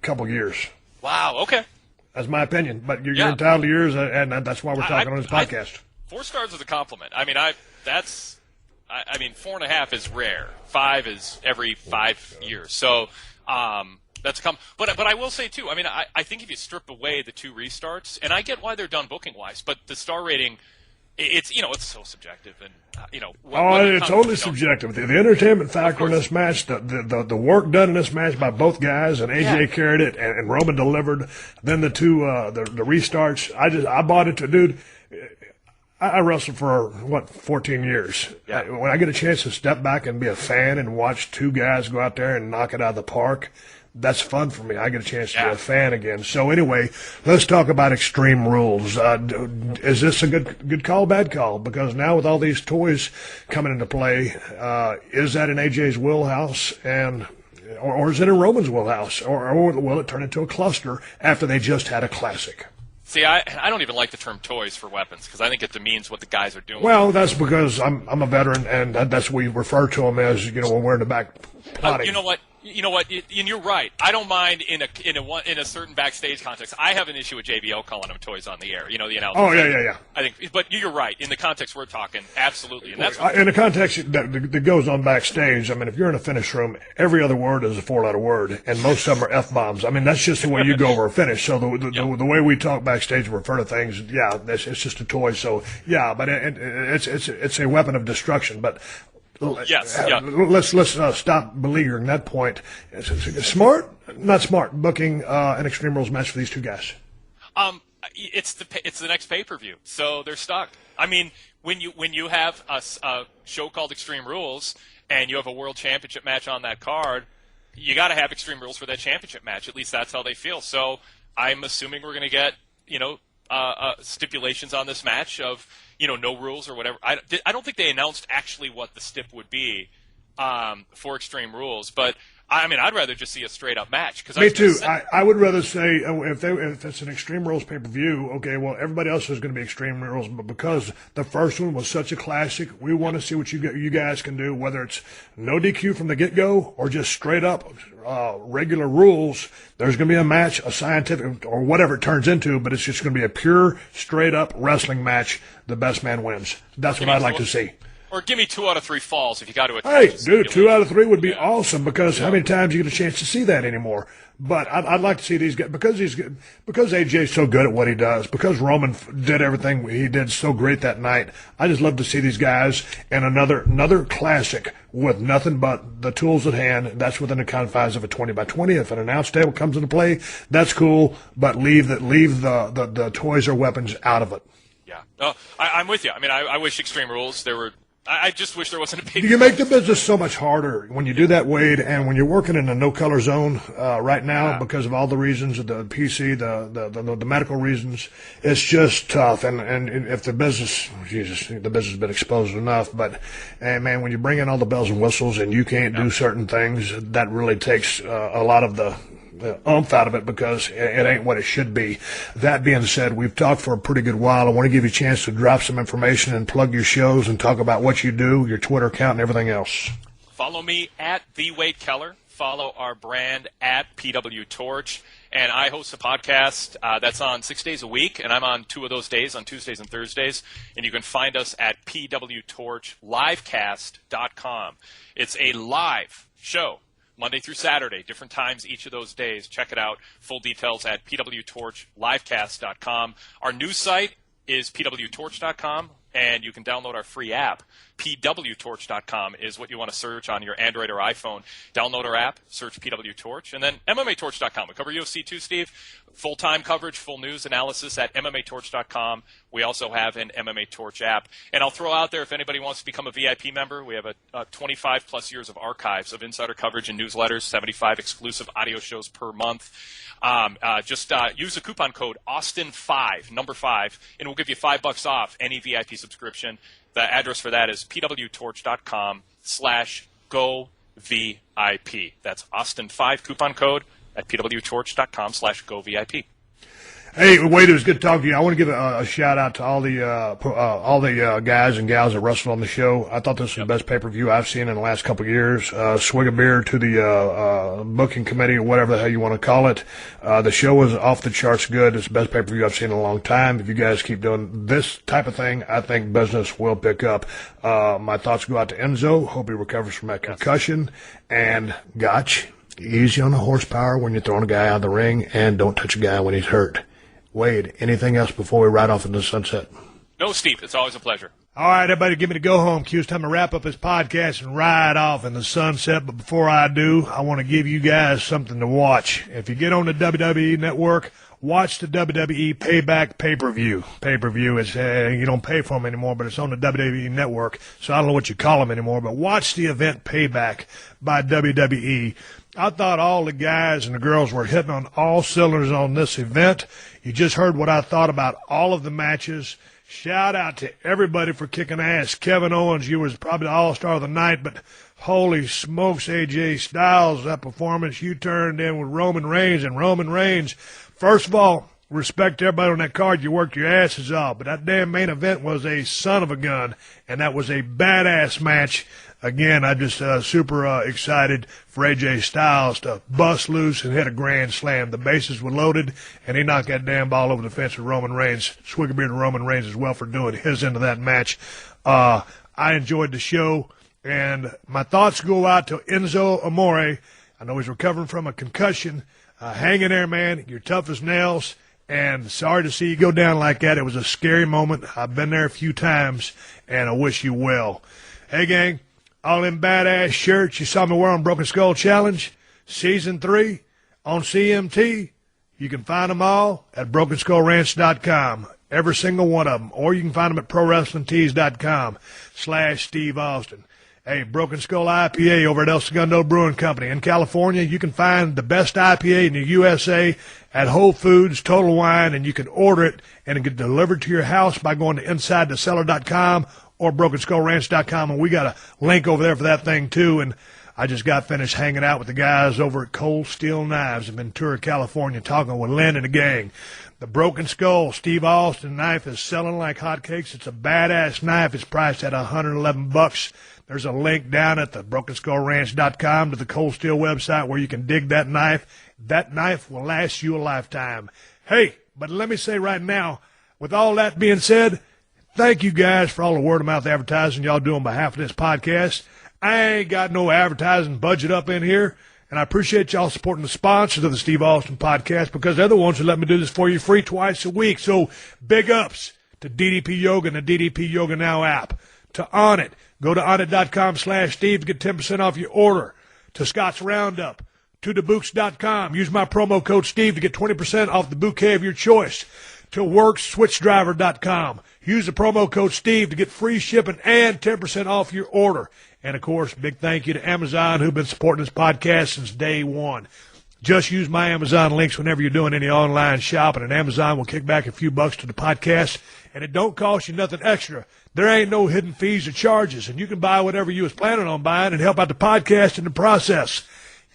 couple years. Wow. Okay. That's my opinion, but you're entitled to yours, and that's why we're talking on this podcast. 4 stars is a compliment. I mean, 4.5 is rare. 5 is every 5 years. So, that's but I will say too. I mean, I think if you strip away the 2 restarts, and I get why they're done booking wise, but the star rating, it's so subjective, and it's totally subjective. The entertainment factor in this match, the work done in this match by both guys, and AJ carried it, and Roman delivered. Then the 2 the restarts. I bought it to dude. I wrestled for 14 years. Yeah. When I get a chance to step back and be a fan and watch 2 guys go out there and knock it out of the park, that's fun for me. I get a chance to be a fan again. So anyway, let's talk about Extreme Rules. Is this a good call, bad call? Because now with all these toys coming into play, is that in AJ's wheelhouse, or is it in Roman's wheelhouse, or will it turn into a cluster after they just had a classic? See, I don't even like the term toys for weapons because I think it demeans what the guys are doing. Well, that's because I'm a veteran, and that's what we refer to them as, when we're in the back plotting. You know what? And you're right. I don't mind in a certain backstage context. I have an issue with JBL calling them toys on the air. The announcer. Oh yeah. I think, but you're right. In the context we're talking, absolutely. And that's in the context that goes on backstage. I mean, if you're in a finish room, every other word is a 4-letter word, and most of them are F-bombs. I mean, that's just the way you go over a finish. So the way we talk backstage and refer to things, it's just a toy. So but it's a weapon of destruction. But yes, let's stop beleaguering that point. Smart, not smart, booking an Extreme Rules match for these 2 guys. It's the next pay-per-view, so they're stuck. I mean, when you have a show called Extreme Rules and you have a World Championship match on that card, you got to have Extreme Rules for that championship match. At least that's how they feel. So I'm assuming we're going to get stipulations on this match of no rules or whatever. I don't think they announced actually what the stip would be for Extreme Rules, but I mean, I'd rather just see a straight-up match. Me too. I would rather say if it's an Extreme Rules pay-per-view, okay, well, everybody else is going to be Extreme Rules, but because the first one was such a classic, we want to see what you guys can do, whether it's no DQ from the get-go or just straight-up regular rules. There's going to be a match, a scientific, or whatever it turns into, but it's just going to be a pure, straight-up wrestling match. The best man wins. That's what I'd like to see. Or give me 2 out of 3 falls if you got to attach. Hey, dude, 2 out of 3 would be awesome because how many times you get a chance to see that anymore? But I'd like to see these guys because AJ's so good at what he does, because Roman did everything he did so great that night. I just love to see these guys in another classic with nothing but the tools at hand. That's within the confines of a 20x20. If an announce table comes into play, that's cool, but leave the toys or weapons out of it. Yeah, no, I'm with you. I mean, I wish Extreme Rules I just wish there wasn't a big. You make the business so much harder when you do that, Wade, and when you're working in a no-color zone right now because of all the reasons, the PC, the medical reasons. It's just tough, and if the business has been exposed enough. But man, when you bring in all the bells and whistles and you can't do certain things, that really takes a lot of the oomph out of it because it ain't what it should be. That being said, we've talked for a pretty good while. I want to give you a chance to drop some information and plug your shows and talk about what you do, your Twitter account, and everything else. Follow me at The Wade Keller. Follow our brand at PW Torch. And I host a podcast that's on 6 days a week, and I'm on 2 of those days, on Tuesdays and Thursdays. And you can find us at pwtorchlivecast.com. It's a live show. Monday through Saturday, different times each of those days. Check it out. Full details at pwtorchlivecast.com. Our news site is pwtorch.com, and you can download our free app. pwtorch.com is what you want to search on your Android or iPhone. Download our app, search PW Torch, and then MMAtorch.com. We cover UFC too, Steve. Full-time coverage, full news analysis at MMAtorch.com. We also have an MMA Torch app. And I'll throw out there, if anybody wants to become a VIP member, we have a 25-plus years of archives of insider coverage and newsletters, 75 exclusive audio shows per month. Just use the coupon code Austin5, number 5, and we'll give you $5 off any VIP subscription. The address for that is pwtorch.com/govip. That's Austin5 coupon code at pwtorch.com/govip. Hey, Wade, it was good talking to you. I want to give a shout out to all the guys and gals that wrestled on the show. I thought this was the best pay-per-view I've seen in the last couple of years. Swig a beer to the booking committee or whatever the hell you want to call it. The show was off the charts good. It's the best pay-per-view I've seen in a long time. If you guys keep doing this type of thing, I think business will pick up. My thoughts go out to Enzo. Hope he recovers from that concussion. And Gotch, easy on the horsepower when you're throwing a guy out of the ring, and don't touch a guy when he's hurt. Wade, anything else before we ride off into the sunset? No, Steve. It's always a pleasure. All right, everybody, give me the go-home cue. It's time to wrap up this podcast and ride off in the sunset. But before I do, I want to give you guys something to watch. If you get on the WWE Network, watch the WWE Payback pay-per-view. Pay-per-view is, you don't pay for them anymore, but it's on the WWE Network, so I don't know what you call them anymore. But watch the event Payback by WWE. I thought all the guys and the girls were hitting on all cylinders on this event. You just heard what I thought about all of the matches. Shout out to everybody for kicking ass. Kevin Owens, you was probably the all-star of the night, but holy smokes, AJ Styles, that performance you turned in with Roman Reigns. And Roman Reigns, first of all, respect to everybody on that card. You worked your asses off, but that damn main event was a son of a gun, and that was a badass match. Again, I just super excited for AJ Styles to bust loose and hit a grand slam. The bases were loaded, and he knocked that damn ball over the fence with Roman Reigns. Swig a beer to Roman Reigns as well for doing his end of that match. I enjoyed the show, and my thoughts go out to Enzo Amore. I know he's recovering from a concussion. Hang in there, man. You're tough as nails, and sorry to see you go down like that. It was a scary moment. I've been there a few times, and I wish you well. Hey, gang. All them badass shirts you saw me wear on Broken Skull Challenge, Season 3, on CMT. You can find them all at BrokenSkullRanch.com, every single one of them. Or you can find them at ProWrestlingTees.com/Steve Austin. Hey, Broken Skull IPA over at El Segundo Brewing Company. In California, you can find the best IPA in the USA at Whole Foods, Total Wine, and you can order it and it get delivered to your house by going to InsideTheCellar.com or BrokenSkullRanch.com, and we got a link over there for that thing too. And I just got finished hanging out with the guys over at Cold Steel Knives in Ventura, California, talking with Lynn and the gang. The Broken Skull Steve Austin knife is selling like hotcakes. It's a badass knife. It's priced at $111. There's a link down at the BrokenSkullRanch.com to the Cold Steel website where you can dig that knife. That knife will last you a lifetime. Hey, but let me say right now, with all that being said, thank you guys for all the word-of-mouth advertising y'all do on behalf of this podcast. I ain't got no advertising budget up in here, and I appreciate y'all supporting the sponsors of the Steve Austin podcast because they're the ones who let me do this for you free twice a week. So big ups to DDP Yoga and the DDP Yoga Now app. To Onnit, go to onnit.com/Steve to get 10% off your order. To Scott's Roundup, to thebooks.com. Use my promo code Steve to get 20% off the bouquet of your choice. To workswitchdriver.com. Use the promo code Steve to get free shipping and 10% off your order. And, of course, big thank you to Amazon, who've been supporting this podcast since day one. Just use my Amazon links whenever you're doing any online shopping, and Amazon will kick back a few bucks to the podcast, and it don't cost you nothing extra. There ain't no hidden fees or charges, and you can buy whatever you was planning on buying and help out the podcast in the process.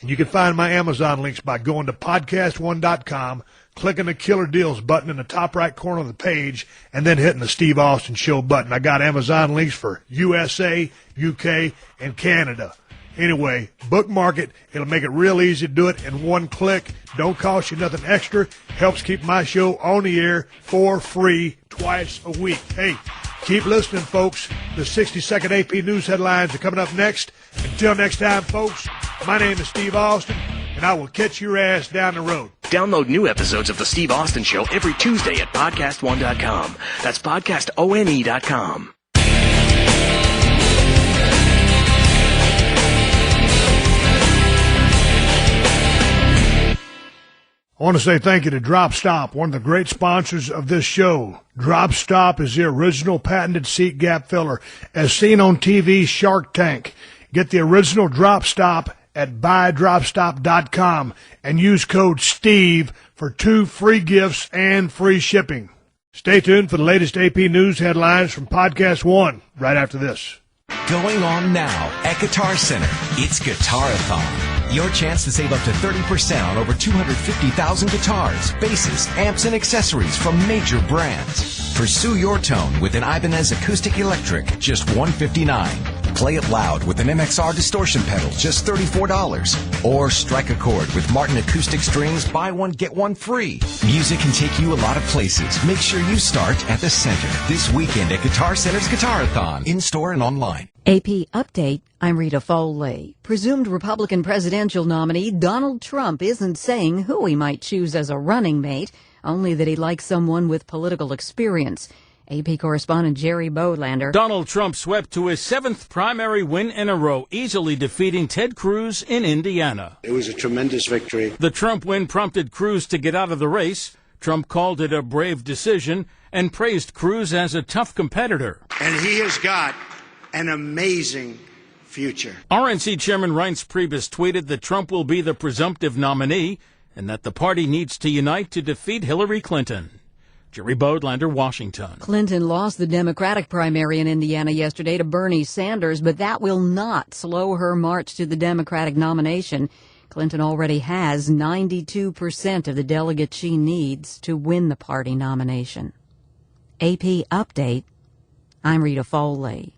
And you can find my Amazon links by going to podcast1.com, clicking the Killer Deals button in the top right corner of the page, and then hitting the Steve Austin Show button. I got Amazon links for USA, UK, and Canada. Anyway, bookmark it. It'll make it real easy to do it in one click. Don't cost you nothing extra. Helps keep my show on the air for free twice a week. Hey, keep listening, folks. The 60-second AP News headlines are coming up next. Until next time, folks, My name is Steve Austin, and I will catch your ass down the road. Download new episodes of The Steve Austin Show every Tuesday at podcast1.com. That's podcastone.com. I want to say thank you to Drop Stop, one of the great sponsors of this show. Drop Stop is the original patented seat gap filler, as seen on TV's Shark Tank. Get the original Drop Stop at buydropstop.com and use code STEVE for 2 free gifts and free shipping. Stay tuned for the latest AP News headlines from Podcast One right after this. Going on now at Guitar Center, it's Guitarathon. Your chance to save up to 30% on over 250,000 guitars, basses, amps, and accessories from major brands. Pursue your tone with an Ibanez Acoustic Electric, just $159. Play it loud with an Mxr Distortion Pedals, just $34. Or strike a chord with Martin Acoustic Strings, buy one, get one free. Music can take you a lot of places. Make sure you start at the center this weekend at Guitar Center's Guitarathon, in-store and online. AP Update, I'm Rita Foley. Presumed Republican presidential nominee Donald Trump isn't saying who he might choose as a running mate, only that he likes someone with political experience. AP correspondent Jerry Bodlander. Donald Trump swept to his 7th primary win in a row, easily defeating Ted Cruz in Indiana. It was a tremendous victory. The Trump win prompted Cruz to get out of the race. Trump called it a brave decision and praised Cruz as a tough competitor. And he has got an amazing future. RNC Chairman Reince Priebus tweeted that Trump will be the presumptive nominee and that the party needs to unite to defeat Hillary Clinton. Jerry Bodlander, Washington. Clinton lost the Democratic primary in Indiana yesterday to Bernie Sanders, but that will not slow her march to the Democratic nomination. Clinton already has 92% of the delegates she needs to win the party nomination. AP Update, I'm Rita Foley.